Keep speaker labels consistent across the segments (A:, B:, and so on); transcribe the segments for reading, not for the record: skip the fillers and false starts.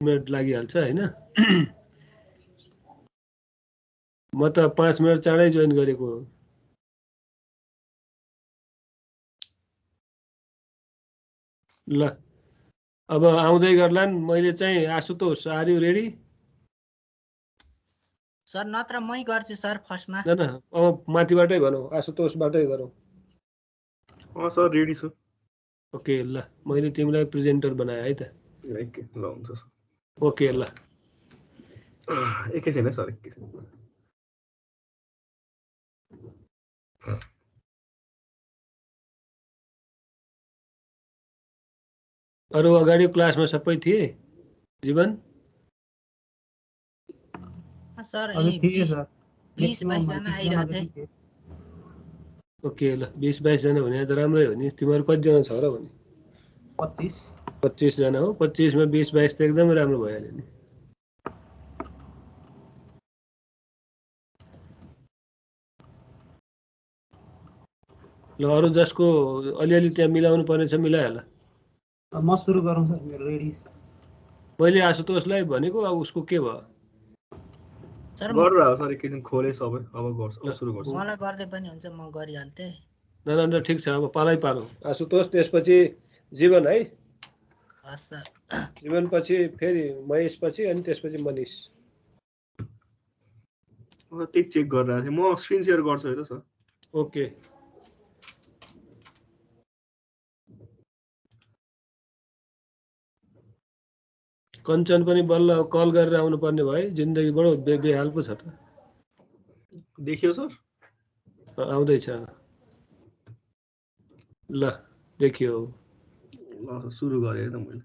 A: Minute लागिहाल्छ हैन म त 5 मिनट चाँडै जोइन गरेको हो ल अब आउँदै गर्लान् मैले चाहिँ Ashutosh are you ready
B: sir नत्र मै गर्छु सर फर्स्टमा
A: न न अब माथिबाटै भनौ आशुतोषबाटै गरौ
C: सर रेडी छु
A: ओके ल मैले तिमीलाई प्रेजेन्टर बनाए है त
C: ल हुन्छ सर
A: ओके ल
C: एकैछिन है सर एकैछिन
A: अरु अगाडि क्लासमा सबै थिए जीवन
B: सर
D: हजुर थिए सर
B: 20-22 जना आइरहेथे
A: ओके ल 20-22 जना भने त राम्रै हो नि तिमीहरु कति जना छ र भने 25 जना हो 25 मा 20-22 त एकदमै राम्रो भइहाल्यो नि ल अरु जसको अलिअलि त्यहाँ मिलाउनु पर्ने छ मिलाइहाल
D: म सुरु गरौँ सर मेरो रेडी
A: मैले आशुतोषलाई भनेको अब उसको के भयो
B: सर
C: गर्दा हो सर एकैछिन खोले सबै अब गर्छ सुरु गर्छ
B: मलाई गर्दै पनि हुन्छ म गरिहाल्थे
A: न ठिक छ अब पालै पारौँ आशुतोष त्यसपछि जीवन है
B: हस् सर
A: जीवन पछि फेरि महेश पछि अनि त्यसपछि मनीष
C: त्यही चेक गरिरहेको थिएँ म स्क्रिन शेयर गर्छु है त सर
A: ओके कञ्चन पनि बल्ल कल गरेर आउनु पर्ने भयो जिन्दगी बडो बेहाल पो छ त
C: देखियो सर
A: आउँदैछ ल देखियो
C: ल सुरु गरेँ त मैले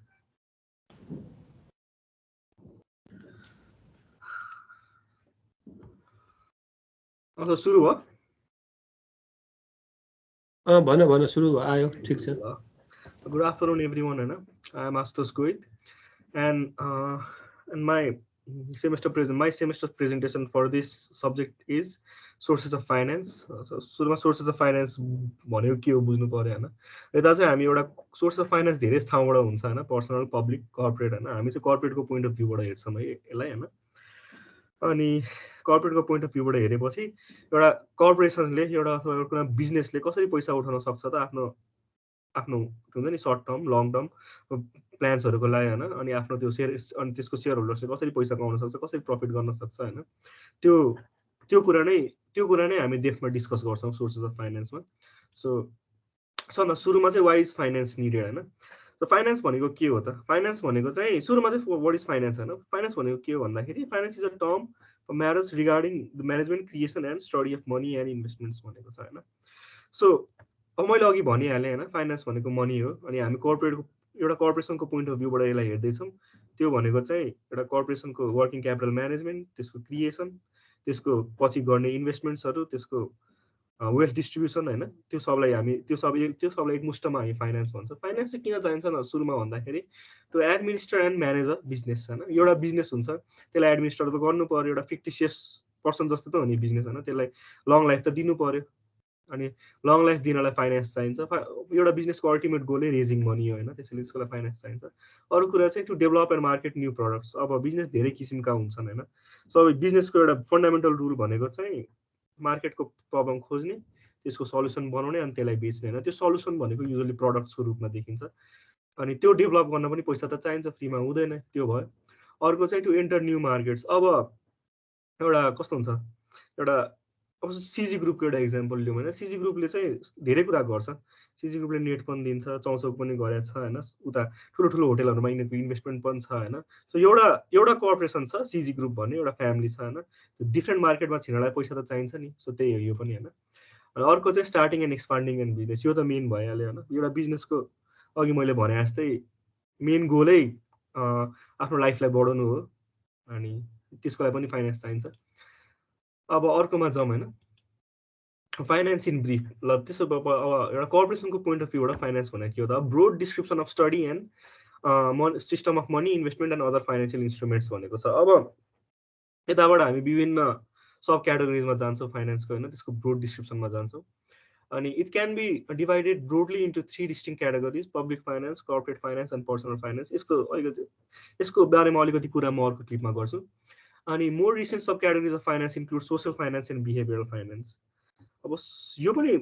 C: सुरु भयो
A: भन सुरु भयो आयो ठिक छ
C: Good afternoon, everyone. I am Astos Goit, and my semester presentation for this subject is sources of finance. So sources of finance भनेको के हो बुझ्नु पर्यो हैन यता चाहिँ हामी एउटा सोर्स अफ फाइनान्स धेरै ठाउँबाट हुन्छ हैन पर्सनल पब्लिक कर्पोरेट हैन हामी चाहिँ कर्पोरेटको पोइन्ट अफ भ्यूबाट हेर्छौँ है यसलाई हैन अनि कर्पोरेटको पोइन्ट अफ भ्यूबाट हेरेपछि एउटा कर्पोरेसनले एउटा अथवा एउटा कुनै बिजनेसले कसरी पैसा उठाउन सक्छ त आफ्नो हुन्छ नि सर्ट टर्म लङ टर्म प्लान्सहरुको लागि हैन अनि आफ्नो त्यो शेयर अनि त्यसको शेयर होल्डर्सले कसरी पैसा कमाउन सक्छ कसरी प्रफिट गर्न सक्छ हैन त्यो कुरा नै हामी डेफमा डिस्कस गर्छौं सोर्सेस अफ फाइनान्समा सो सुरुमा चाहिँ वाइ इज फाइनान्स निडेड हैन सो फाइनान्स भनेको के हो त फाइनान्स भनेको चाहिँ सुरुमा चाहिँ व्हाट इज फाइनान्स हैन फाइनान्स भनेको के हो भन्दाखेरि finance is a term for matters regarding the management creation and study of money and investments भनेको छ हैन सो अब मैले अघि भनिहालेँ हैन फाइनान्स भनेको मनी हो अनि हामी एउटा कर्पोरेसनको पोइन्ट अफ भ्यूबाट यसलाई हेर्दैछौँ त्यो भनेको चाहिँ एउटा कर्पोरेसनको वर्किङ क्यापिटल म्यानेजमेन्ट त्यसको क्रिएसन त्यसको पछि गर्ने इन्भेस्टमेन्ट्सहरु त्यसको वेल्थ डिस्ट्रिब्युसन हैन त्यो सबलाई एक मुष्टमा हामी फाइनान्स भन्छ फाइनान्स चाहिँ किन चाहिन्छ न सुरुमा भन्दाखेरि to administer and manage a business हैन एउटा बिजनेस हुन्छ त्यसलाई एडमिनिस्टर त गर्नु पर्यो एउटा फिक्टिसियस पर्सन जस्तो त हो नि बिजनेस हैन त्यसलाई लङ लाइफ त दिनु पर्यो अनि लङ लाइफ दिनलाई फाइनान्स चाहिन्छ एउटा बिजनेसको अल्टिमेट गोलै रेजिङ मनी हो हैन त्यसैले त्यसको लागि फाइनान्स चाहिन्छ अरु कुरा चाहिँ to develop and market new products अब बिजनेस धेरै किसिमका हुन्छन् हैन सो बिजनेसको एउटा फन्डामेन्टल रुल भनेको चाहिँ मार्केटको प्रब्लम खोज्ने त्यसको सल्युसन बनाउने अनि त्यसलाई बेच्ने हैन त्यो सल्युसन भनेको युजुअली प्रोडक्ट्सको रूपमा देखिन्छ अनि त्यो डेभलप गर्न पनि पैसा त चाहिन्छ फ्रीमा हुँदैन त्यो भयो अर्को चाहिँ टु एन्टर न्यू मार्केट्स अब एउटा कस्तो हुन्छ एउटा अब सीजी ग्रुपको एउटा एक्जाम्पल लिउँ हैन सीजी ग्रुपले चाहिँ धेरै कुरा गर्छ सीजी ग्रुपले नेट पनि दिन्छ चौचौक पनि गरेको छ हैन उता ठुलो होटलहरुमा इन्भेस्टमेन्ट पनि छ हैन सो एउटा कर्पोरेसन छ सीजी ग्रुप भन्ने एउटा फ्यामिली छ हैन त्यो डिफरेन्ट मार्केटमा छिर्नलाई पैसा त चाहिन्छ नि सो त्यही हो यो पनि हैन अनि अर्को चाहिँ starting and expanding and business यो त मेन भइहाल्यो हैन एउटा बिजनेसको अघि मैले भने जस्तै मेन गोलै आफ्नो लाइफलाई बढाउनु हो अनि त्यसको लागि पनि फाइनान्स चाहिन्छ अब अर्कोमा जाउँ हैन फाइनान्स इन ब्रिफ ल त्यसो अब एउटा कर्पोरेसनको पोइन्ट अफ भ्यूबाट फाइनान्स भनेको के हो त broad description of study and system of money investment and other financial instruments भनेको छ अब यताबाट हामी विभिन्न सब क्याटेगोरिजमा जान्छौँ फाइनान्सको हैन त्यसको ब्रोड डिस्क्रिप्सनमा जान्छौँ अनि it can be divided broadly into 3 distinct categories public finance corporate finance and personal finance यसको बारेमा अलिकति कुरा म अर्को क्लिपमा गर्छु अनि more recent sub categories of finance include social finance and behavioural finance अब यो पनि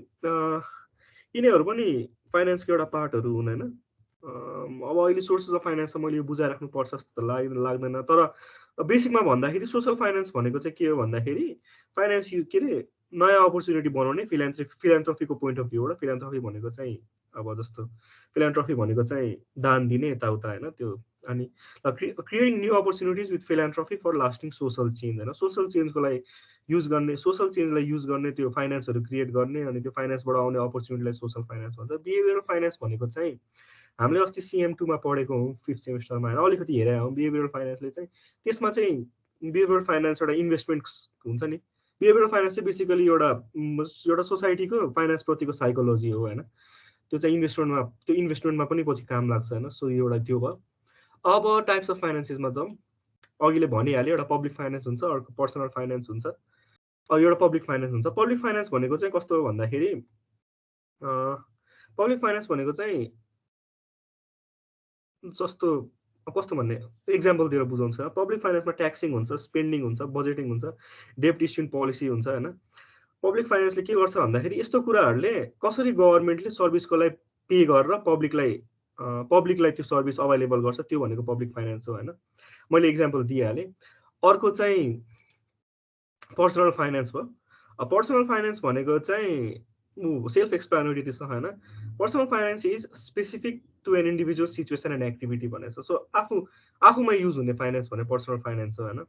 C: यिनीहरू पनि फाइनेन्सको एउटा पार्टहरू हुन् होइन अब अहिले सोर्सेस अफ फाइनेन्स मैले यो बुझाइराख्नुपर्छ जस्तो त लाग्दैन तर बेसिकमा भन्दाखेरि सोसल फाइनेन्स भनेको चाहिँ के हो भन्दाखेरि फाइनेन्स के अरे नयाँ अपर्च्युनिटी बनाउने फिलान्थ्रोपीको पोइन्ट अफ भ्यूबाट फिलान्थ्रोपी भनेको चाहिँ अब जस्तो फिलान्थ्रोपी भनेको चाहिँ दान दिने यताउता होइन त्यो अनि creating new opportunities with philanthropy for lasting social change होइन सोसल चेन्जको लागि युज गर्ने सोसल चेन्जलाई युज गर्ने त्यो फाइनेन्सहरू क्रिएट गर्ने अनि त्यो फाइनेन्सबाट आउने अपर्च्युनिटीलाई सोसल फाइनेन्स भन्छ बिहेभियरल फाइनेन्स भनेको चाहिँ हामीले अस्ति CM2मा पढेको हौँ 5th सेमेस्टरमा होइन अलिकति हेरेर हौँ बिहेभियरल फाइनेन्सले चाहिँ त्यसमा चाहिँ बिहेभियरल फाइनेन्स एउटा इन्भेस्टमेन्ट हुन्छ नि बिहेभियरल फाइनेन्स चाहिँ बेसिकली एउटा सोसाइटीको फाइनेन्सप्रतिको साइकोलोजी हो होइन त्यो चाहिँ इन्भेस्टमेन्टमा पनि पछि काम लाग्छ होइन सो एउटा त्यो भयो अब टाइप्स अफ फाइनेन्सेसमा जाउँ अघिले भनिहालेँ एउटा पब्लिक फाइनेन्स हुन्छ अर्को पर्सनल फाइनेन्स हुन्छ एउटा पब्लिक फाइनेन्स हुन्छ पब्लिक फाइनेन्स भनेको चाहिँ कस्तो हो भन्दाखेरि पब्लिक फाइनेन्स भनेको चाहिँ जस्तो कस्तो भन्ने एक्जाम्पल दिएर बुझाउँछ पब्लिक फाइनेन्समा ट्याक्सिङ हुन्छ स्पेन्डिङ हुन्छ बजेटिङ हुन्छ डेप्ट इस्युइङ पोलिसी हुन्छ होइन पब्लिक फाइनेन्सले के गर्छ भन्दाखेरि यस्तो कुराहरूले कसरी गभर्मेन्टले सर्भिसको लागि पे गरेर पब्लिकलाई त्यो सर्भिस अभाइलेबल गर्छ त्यो भनेको पब्लिक फाइनेन्स हो होइन मैले एक्जाम्पल दिइहालेँ अर्को चाहिँ पर्सनल फाइनेन्स भयो पर्सनल फाइनेन्स भनेको चाहिँ सेल्फ एक्सप्लानेटरी छ होइन personal finance is specific to an individual situation and activity भनेको सो आफूमा युज हुने फाइनेन्स भने पर्सनल फाइनेन्स हो होइन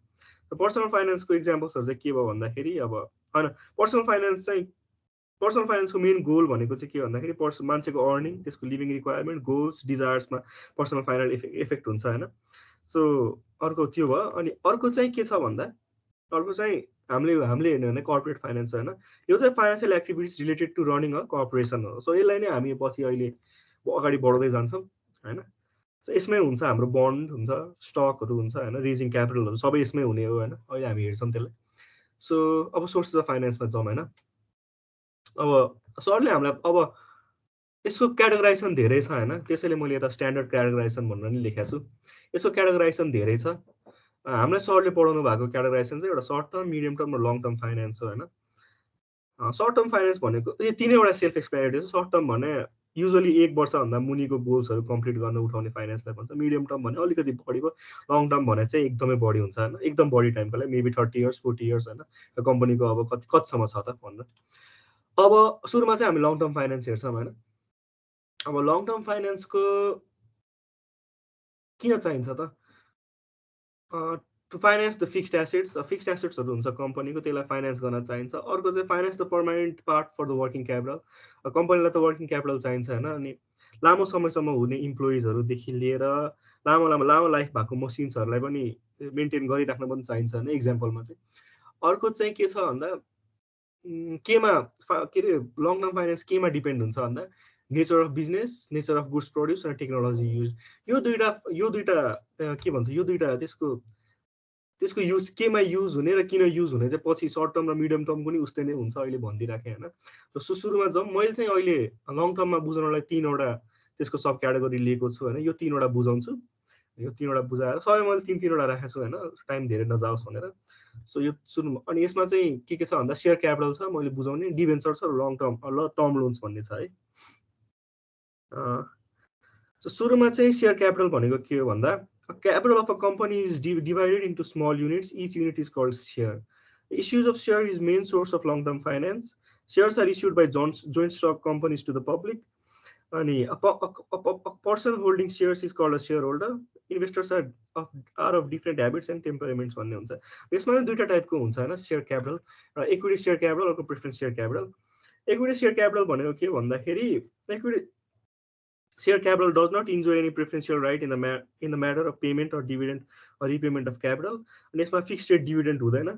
C: पर्सनल फाइनेन्सको इक्जाम्पल्सहरू चाहिँ के भयो भन्दाखेरि अब होइन पर्सनल फाइनेन्सको मेन गोल भनेको चाहिँ के भन्दाखेरि मान्छेको अर्निङ त्यसको लिभिङ रिक्वायरमेन्ट गोल्स डिजायर्समा पर्सनल फाइनेन्स इफेक्ट हुन्छ होइन सो अर्को त्यो भयो अनि अर्को चाहिँ के छ भन्दा अर्को चाहिँ हामीले हेर्ने भने कर्पोरेट फाइनेन्स होइन यो चाहिँ financial activities related to running a corporation हो सो यसलाई नै हामी पछि अहिले अगाडि बढाउँदै जान्छौँ होइन सो यसमै हुन्छ हाम्रो बन्ड हुन्छ स्टकहरू हुन्छ होइन रेजिङ क्यापिटलहरू सबै यसमै हुने हो होइन अहिले हामी हेर्छौँ त्यसलाई सो अब सोर्सेस अफ फाइनेन्समा जाउँ होइन अब सरले हामीलाई अब यसको क्याटेगोराइजेसन धेरै छ होइन त्यसैले मैले यता स्ट्यान्डर्ड क्याटेगोराइजेसन भनेर नि लेखेको छु यसको क्याटेगोराइजेसन धेरै छ हामीलाई सरले पढाउनु भएको क्याटेगोराइजेसन चाहिँ एउटा सर्ट टर्म मिडियम टर्म र लङ टर्म फाइनेन्स हो होइन सर्ट टर्म फाइनेन्स भनेको यो तिनैवटा सेल्फ एक्सप्लेनेटरी छ सर्ट टर्म भने युजली 1 वर्षभन्दा मुनिको गोल्सहरू कम्प्लिट गर्न उठाउने फाइनेन्सलाई भन्छ मिडियम टर्म भने अलिकति बढी भयो लङ टर्म भने चाहिँ एकदमै बढी हुन्छ होइन एकदम बढी टाइमको लागि मेबी 30 इयर्स 40 इयर्स होइन कम्पनीको अब कतिसम्म छ त भनेर अब सुरुमा चाहिँ हामी लङ टर्म फाइनेन्स हेर्छौँ होइन अब लङ टर्म फाइनेन्सको किन चाहिन्छ त टु फाइनेन्स द फिक्स्ड एसेट्सहरू हुन्छ कम्पनीको त्यसलाई फाइनेन्स गर्न चाहिन्छ अर्को चाहिँ finance the permanent part for the working capital कम्पनीलाई त वर्किङ क्यापिटल चाहिन्छ होइन अनि लामो समयसम्म हुने इम्प्लोइजहरूदेखि लिएर लामो लाइफ भएको मसिन्सहरूलाई पनि मेन्टेन गरिराख्न पनि चाहिन्छ होइन एक्जाम्पलमा चाहिँ अर्को चाहिँ के छ भन्दा केमा के अरे लङ टर्म फाइनेन्स केमा डिपेन्ड हुन्छ भन्दा nature of business nature of goods produce र टेक्नोलोजी युज यो दुईटा के भन्छ यो दुईटा त्यसको युज केमा युज हुने र किन युज हुने चाहिँ पछि सर्ट टर्म र मिडियम टर्म पनि उस्तै नै हुन्छ अहिले भनिदिइराखेँ होइन र सुरुमा जाउँ मैले चाहिँ अहिले लङ टर्ममा बुझाउनलाई 3वटा त्यसको सब क्याटेगोरी लिएको छु होइन यो 3वटा बुझाउँछु यो 3वटा बुझाएर सबै मैले 3-3वटा राखेको छु होइन टाइम धेरै नजाओस् भनेर सो यो सुरुमा अनि यसमा चाहिँ के छ भन्दा सेयर क्यापिटल छ मैले बुझाउने डिभेन्चर छ र लङ टर्म टर्म लोन्स भन्ने छ है सो सुरुमा चाहिँ सेयर क्यापिटल भनेको के हो भन्दा capital of a company is divided into small units. Each unit is called share. The issues of share is main source of long-term finance. Shares are issued by joint stock companies to the public. And a person holding shares is called a shareholder. Investors are of different habits and temperaments. This one is type of share capital, equity share capital or preference share capital. Equity share capital equity share capital does not enjoy any preferential right in the matter of payment or dividend or repayment of capital. And यसमा fixed rate dividend हुँदैन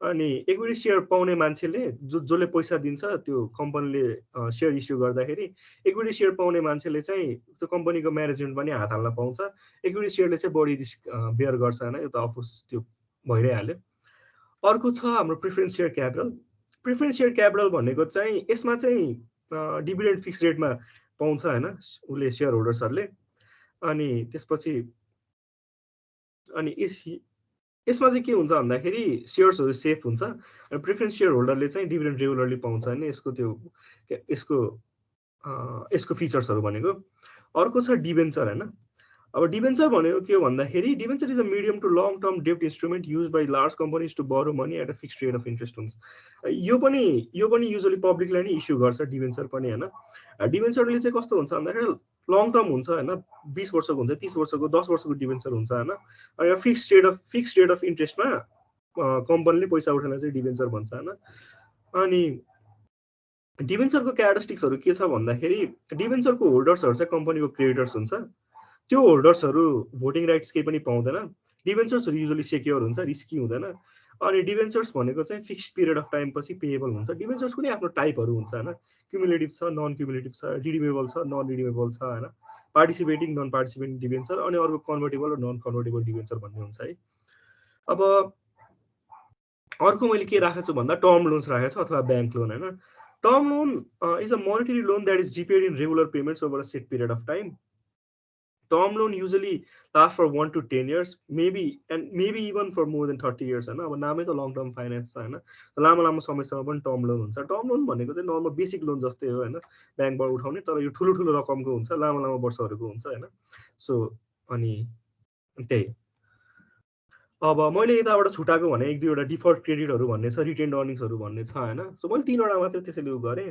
C: अनि equity share पाउने मान्छेले जसले पैसा दिन्छ त्यो कम्पनीले शेयर इस्यु गर्दाखेरि equity share पाउने मान्छेले चाहिँ त्यो कम्पनीको म्यानेजमेन्ट पनि हात हाल्न पाउँछ equity shareले चाहिँ बढी रिस्क बेयर गर्छ हैन यो त अफकोर्स त्यो भइरै हाल्यो अर्को छ हाम्रो प्रेफरेन्स शेयर क्यापिटल भनेको चाहिँ यसमा चाहिँ डिभिडेन्ड फिक्स रेटमा पाउँछ हैन उसले शेयर होल्डर्सहरूले अनि त्यसपछि अनि यसमा चाहिँ के हुन्छ भन्दाखेरि शेयर्सहरू सेफ हुन्छ अनि प्रिफरेन्स शेयर होल्डरले चाहिँ डिभिडेन्ड रेगुलरली पाउँछ हैन यसको त्यो यसको फिचर्सहरू भनेको अर्को छ डिबेन्चर हैन अब डिबेन्चर भनेको के हो भन्दाखेरि debenture is a medium to long term डेब्ट instrument use by large companies to borrow money at a fixed rate of interest हुन्छ यो पनि युजली पब्लिकलाई नै इस्यु गर्छ डिबेन्चर पनि हैन डिबेन्चरले चाहिँ कस्तो हुन्छ भन्दाखेरि लङ टर्म हुन्छ हैन 20 वर्षको हुन्छ 30 वर्षको 10 वर्षको डिबेन्चर हुन्छ हैन अनि फिक्स्ड रेट अफ इन्ट्रेस्टमा कम्पनीले पैसा उठाउन चाहिँ डिबेन्चर भन्छ हैन अनि डिबेन्चरको क्यारेक्टरिस्टिक्सहरू के छ भन्दाखेरि डिबेन्चरको होल्डर्सहरू चाहिँ कम्पनीको क्रेडिटर्स हुन्छ त्यो होल्डर्सहरू भोटिङ राइट्स केही पनि पाउँदैन डिबेन्चर्सहरू युजली सेक्योर हुन्छ रिस्की हुँदैन अनि डिबेन्चर्स भनेको चाहिँ फिक्स्ड पिरियड अफ टाइम पछि पेएबल हुन्छ डिबेन्चर्सको नि आफ्नो टाइपहरू हुन्छ हैन क्युमुलेटिभ छ नन क्युमुलेटिभ छ रिडिमेबल छ नन रिडिमेबल छ हैन पार्टिसिपेटिङ नन पार्टिसिपेटिङ डिबेन्चर अनि अर्को कन्भर्टेबल र नन कन्भर्टेबल डिबेन्चर भन्ने हुन्छ है अब अर्को मैले के राखेको छु भन्दा टर्म लोन्स राखेको छु अथवा ब्याङ्क लोन हैन term loan is a monetary loan that is repaid in regular payments over a set period of time term loan usually lasts for 1 to 10 years maybe even for more than 30 years हैन अब नामै त long term finance छ हैन लामो समयसम्म पनि term loan हुन्छ टर्म लोन भनेको चाहिँ नर्मल बेसिक लोन जस्तै हो हैन ब्याङ्कबाट उठाउने तर यो ठुलो रकमको हुन्छ लामो वर्षहरूको हुन्छ हैन सो अनि त्यही अब मैले यताबाट छुटाएको भने एक दुईवटा डिफल्ट क्रेडिटहरू भन्ने छ रिटेन्ड अर्निङ्सहरू भन्ने छ हैन सो मैले तीनवटा मात्रै त्यसैले उ गरेँ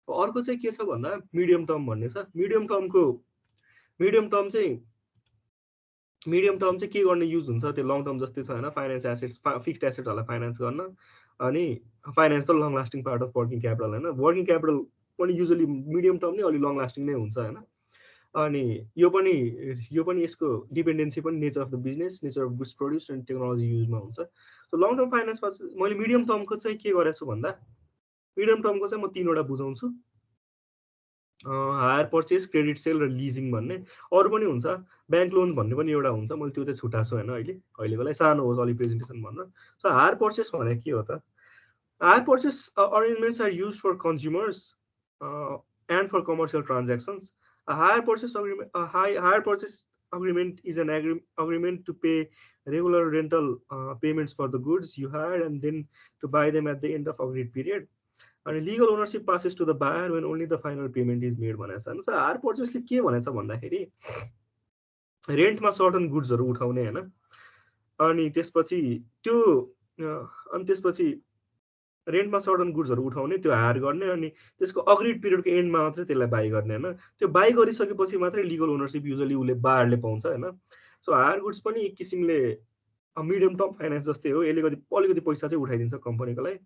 C: अर्को चाहिँ के छ भन्दा मिडियम टर्म भन्ने छ मिडियम टर्म चाहिँ के गर्ने युज हुन्छ त्यो लङ टर्म जस्तै छ हैन फाइनान्स एसेट्स फिक्स्ड एसेटहरूलाई फाइनान्स गर्न अनि फाइनान्स त long lasting part of working capital हैन वर्किङ क्यापिटल पनि युजली मिडियम टर्म नै अलि लङ लास्टिङ नै हुन्छ हैन अनि यो पनि यसको डिपेन्डेन्सी पनि nature of the business nature of goods produce and technology युजमा हुन्छ सो लङ टर्म फाइनान्समा मैले मिडियम टर्मको चाहिँ के गरेको छु भन्दा मिडियम टर्मको चाहिँ म तीनवटा बुझाउँछु हायर पर्चेस क्रेडिट सेल र लिजिङ भन्ने अरू पनि हुन्छ ब्याङ्क लोन भन्ने पनि एउटा हुन्छ मैले त्यो चाहिँ छुटाएको छु हैन अहिलेको लागि सानो होस् अलि प्रेजेन्टेसन भन्न सो हायर पर्चेस भने के हो त hire purchase arrangements are used for consumers and for commercial transactions hire purchase agreement is an agreement to pay regular rental payments for the goods you hired and then to buy them at the end of agreed period and legal ownership passes to the buyer when only the final payment is made भनेको छ so higher पर्चेसले के भनेको छ भन्दाखेरि रेन्टमा certain गुड्सहरू उठाउने हैन अनि त्यसपछि रेन्टमा सर्टन गुड्सहरू उठाउने त्यो हायर गर्ने अनि त्यसको अग्रिड पिरियडको एन्डमा मात्रै त्यसलाई बाई गर्ने हैन त्यो बाई गरिसकेपछि मात्रै लिगल ओनरशिप युजली उसले बायरले पाउँछ हैन सो हायर गुड्स पनि एक किसिमले मिडियम टर्म फाइनान्स जस्तै हो यसले अलिकति पैसा चाहिँ उठाइदिन्छ कम्पनीको लागि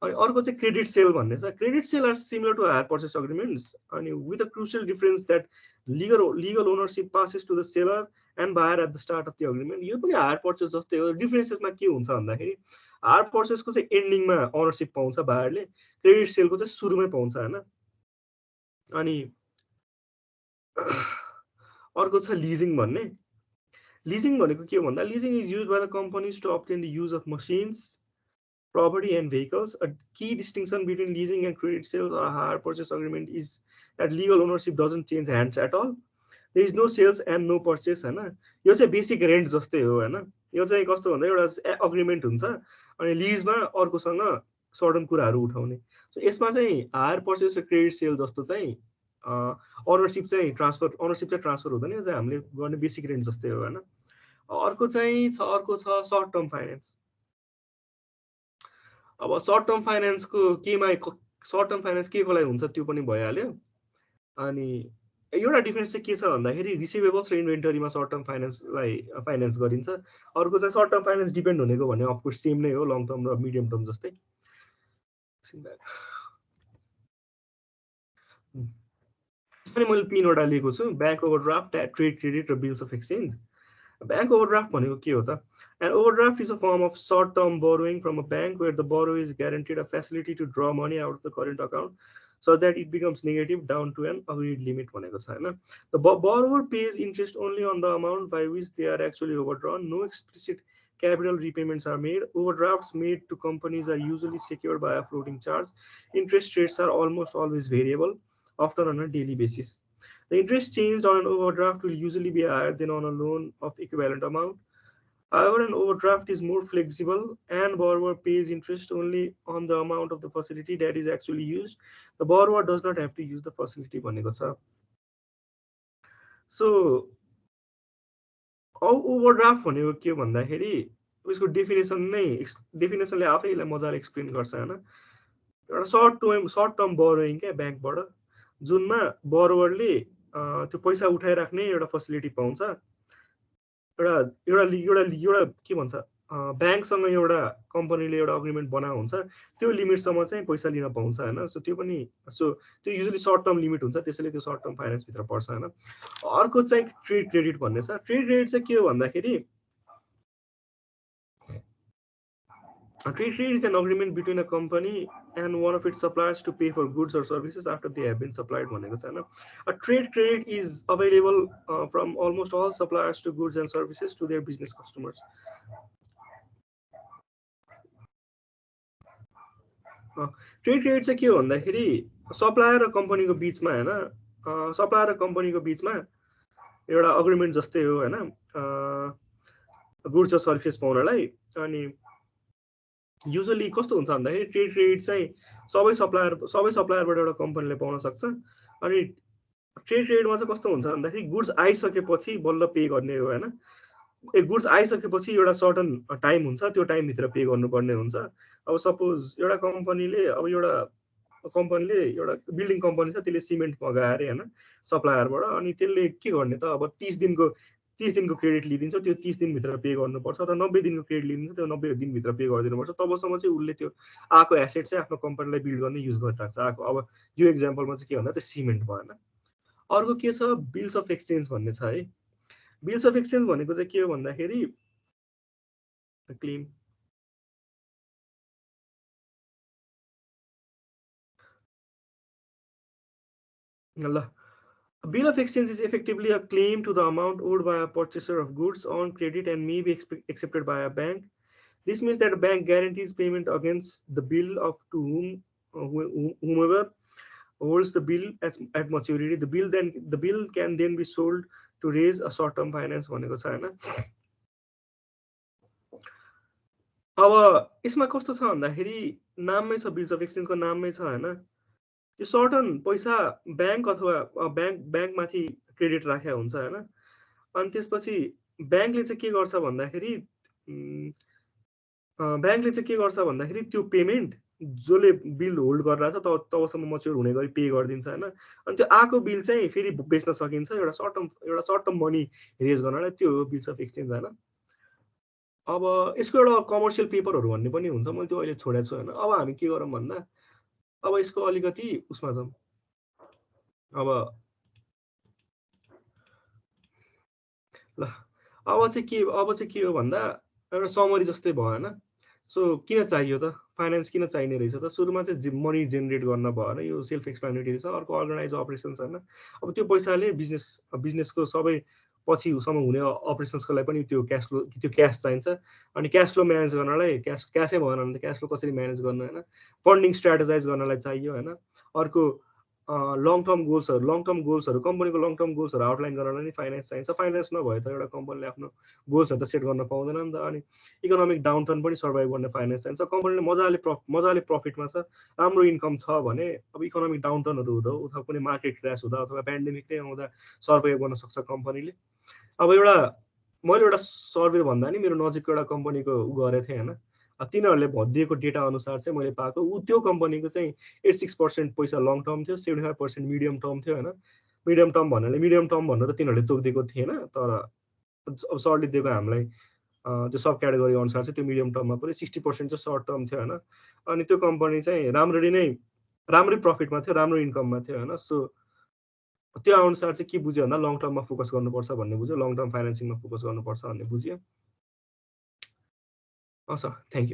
C: अनि अर्को चाहिँ क्रेडिट सेल भन्ने छ credit sale are similar to hire purchase agreements अनि with a crucial difference that legal ownership passes to the seller and buyer at the start of the agreement यो पनि हायर पर्चेस जस्तै हो डिफरेन्सेसमा के हुन्छ भन्दाखेरि हायर पर्चेसको चाहिँ एन्डिङमा ओनरशिप पाउँछ बायरले क्रेडिट सेलको चाहिँ सुरुमै पाउँछ हैन अनि अर्को छ लिजिङ भनेको के हो भन्दा leasing is used by the companies to obtain the use of machines property and vehicles. A key distinction between leasing and credit sales or a hire purchase agreement is that legal ownership doesn't change hands at all. There is no sales and no purchase हैन यो चाहिँ basic rent जस्तै हो हैन यो चाहिँ कस्तो भन्दा एउटा अग्रिमेन्ट हुन्छ अनि लिजमा अर्कोसँग सर्टन कुराहरू उठाउने सो यसमा चाहिँ हायर पर्चेस र क्रेडिट सेल जस्तो चाहिँ ओनरशिप चाहिँ ट्रान्सफर हुँदैन यो चाहिँ हामीले गर्ने बेसिक रेन्ट जस्तै हो हैन अर्को छ सर्ट टर्म फाइनान्स अब सर्ट टर्म फाइनान्स के को लागि हुन्छ त्यो पनि भइहाल्यो अनि एउटा डिफरेन्स चाहिँ के छ भन्दाखेरि रिसिभेबल्स र इन्भेन्टरीमा सर्ट टर्म फाइनान्सलाई फाइनान्स गरिन्छ अर्को चाहिँ सर्ट टर्म फाइनान्स डिपेन्ड हुनेको भने अफकोर्स सेम नै हो लङ टर्म र मिडियम टर्म जस्तै अनि मैले तीनवटा लिएको छु ब्याङ्क ओभरड्राफ्ट ट्रेड क्रेडिट र bills of exchange bank overdraft भनेको के हो त An overdraft is a form of short-term borrowing from a bank where the borrower is guaranteed a facility to draw money out of the current account so that it becomes negative down to an agreed limit भनेको छ हैन The borrower pays interest only on the amount by which they are actually overdrawn. No explicit capital repayments are made. Overdrafts made to companies are usually secured by a floating charge. Interest rates are almost always variable, often on a daily basis. The interest changed on an overdraft will usually be higher than on a loan of equivalent amount. However, an overdraft is more flexible and borrower pays interest only on the amount of the facility that is actually used. The borrower does not have to use the facility भनेको छ. So overdraft भनेको के भन्दाखेरि उसको डेफिनेसनले आफैलाई मजाले explain गर्छ हैन. एउटा सर्ट टर्म बोरोइङ क्या ब्याङ्कबाट, जुनमा बोरोवरले त्यो पैसा उठाइराख्ने एउटा फेसिलिटी पाउँछ. एउटा के भन्छ ब्याङ्कसँग एउटा कम्पनीले एउटा अग्रिमेन्ट बनाएको हुन्छ, त्यो लिमिटसम्म चाहिँ पैसा लिन पाउँछ हैन. सो त्यो युजुअली सर्ट टर्म लिमिट हुन्छ, त्यसैले त्यो सर्ट टर्म फाइनान्स भित्र पर्छ हैन. अर्को चाहिँ ट्रेड क्रेडिट भन्ने छ. ट्रेड क्रेडिट चाहिँ के हो भन्दाखेरि trade credit is an agreement between a company and one of its suppliers to pay for goods or services after they have been supplied भनेको छ हैन. A trade credit is available from almost all suppliers to goods and services to their business customers. Trade credit चाहिँ के हो भन्दाखेरि supplier र कम्पनीको बीचमा हैन, सप्लायर र कम्पनीको बीचमा एउटा अग्रिमेन्ट जस्तै हो हैन, गुड्स र सर्भिस पाउनलाई. अनि युजुअली कस्तो हुन्छ भन्दाखेरि ट्रेड क्रेडिट चाहिँ सबै सप्लायरबाट एउटा कम्पनीले पाउन सक्छ. अनि ट्रेड क्रेडिटमा चाहिँ कस्तो हुन्छ भन्दाखेरि गुड्स आइसकेपछि बल्ल पे गर्ने हो हैन. गुड्स आइसकेपछि एउटा सर्टन टाइम हुन्छ, त्यो टाइम भित्र पे गर्नुपर्ने हुन्छ. अब सपोज एउटा कम्पनीले एउटा बिल्डिङ कम्पनी छ, त्यसले सिमेन्ट मगाएर हैन सप्लायरबाट, अनि त्यसले के गर्ने त अब 30 दिनको क्रेडिट लिदिन्छ, त्यो 30 दिन भित्र पे गर्नुपर्छ. अथवा 90 दिनको क्रेडिट लिदिन्छ, त्यो 90 दिन भित्र पे गरिदिनुपर्छ. तबसम्म चाहिँ उसले त्यो आएको एसेट चाहिँ आफ्नो कम्पनीलाई बिल्ड गर्ने युज गरिराख्छ. अब यो एक्जाम्पलमा चाहिँ के भन्दा त्यो सिमेन्ट भएन. अर्को के छ, बिल्स अफ एक्सचेन्ज भन्ने छ है. बिल्स अफ एक्सचेन्ज भनेको चाहिँ के हो भन्दाखेरि क्लेम ल. A bill of exchange is effectively a claim to the amount owed by a purchaser of goods on credit and may be accepted by a bank. This means that a bank guarantees payment against the bill to whomever holds the bill at maturity. The bill can then be sold to raise a short-term finance भनेको छ हैन. अब यसमा कस्तो छ भन्दाखेरि नाममै छ, bills of एक्सचेन्जको नाममै छ हैन. यो सर्टन पैसा ब्याङ्क अथवा ब्याङ्कमाथि क्रेडिट राखेको हुन्छ हैन. अनि त्यसपछि ब्याङ्कले चाहिँ के गर्छ भन्दाखेरि त्यो पेमेन्ट जसले बिल होल्ड गरिरहेको छ तबसम्म मच्योर हुने गरी पे गरिदिन्छ हैन. अनि त्यो आएको बिल चाहिँ फेरि बेच्न सकिन्छ एउटा सर्ट टर्म मनी रेज गर्नलाई. त्यो हो बिल्स अफ एक्सचेन्ज हैन. अब यसको एउटा कमर्सियल पेपरहरू भन्ने पनि हुन्छ, मैले त्यो अहिले छोडेको छु हैन. अब हामी के गरौँ भन्दा अब यसको अलिकति उसमा जाउँ. अब चाहिँ के हो भन्दा एउटा समरी जस्तै भयो हैन. सो किन चाहियो त, फाइनान्स किन चाहिने रहेछ त? सुरुमा चाहिँ मनी जेनेरेट गर्न भयो हैन, यो सेल्फ एक्सप्लेनेटरी छ. अर्को अर्गनाइज अपरेसन्स हैन. अब त्यो पैसाले बिजनेसको सबै पछिसम्म हुने अपरेसन्सको लागि पनि त्यो क्यास चाहिन्छ. अनि क्यास फ्लो म्यानेज गर्नलाई क्यासै भएन भने त क्यास फ्लो कसरी म्यानेज गर्नु हैन. फन्डिङ स्ट्राटेजाइज गर्नलाई चाहियो हैन. अर्को लङ टर्म गोल्सहरू कम्पनीको लङ टर्म गोल्सहरू आउटलाइन गर्नलाई नि फाइनान्स चाहिन्छ. फाइनान्स नभए त एउटा कम्पनीले आफ्नो गोल्सहरू त सेट गर्न पाउँदैन नि त. अनि इकोनोमिक डाउनटर्न पनि सर्भाइभ गर्ने फाइनान्स चाहिन्छ. कम्पनीले मजाले प्रफिटमा छ, राम्रो इन्कम छ भने अब इकोनोमिक डाउनटर्नहरू हुँदा अथवा कुनै मार्केट क्रास हुँदा अथवा पेन्डेमिक नै आउँदा सर्भाइभ गर्न सक्छ कम्पनीले. अब मैले एउटा सर्वे भन्दा नि मेरो नजिकको एउटा कम्पनीको गरेको थिएँ हैन. तिनीहरूले दिएको डेटा अनुसार चाहिँ मैले पाएको त्यो कम्पनीको चाहिँ 86% पैसा लङ टर्म थियो, 75% मिडियम टर्म थियो हैन. मिडियम टर्म भन्नु त तिनीहरूले तोकिदिएको थिएन, तर अब सर्टले दिएको हामीलाई त्यो सब क्याटेगोरी अनुसार चाहिँ त्यो मिडियम टर्ममा पनि 60% चाहिँ सर्ट टर्म थियो हैन. अनि त्यो कम्पनी चाहिँ राम्रै प्रफिटमा थियो, राम्रो इन्कममा थियो हैन. सो त्यो अनुसार चाहिँ के बुझ्यो भन्दा लङ टर्ममा फोकस गर्नुपर्छ भन्ने बुझ्यो, लङ टर्म फाइनान्सिङमा फोकस गर्नुपर्छ भन्ने बुझ्यो. Sir thank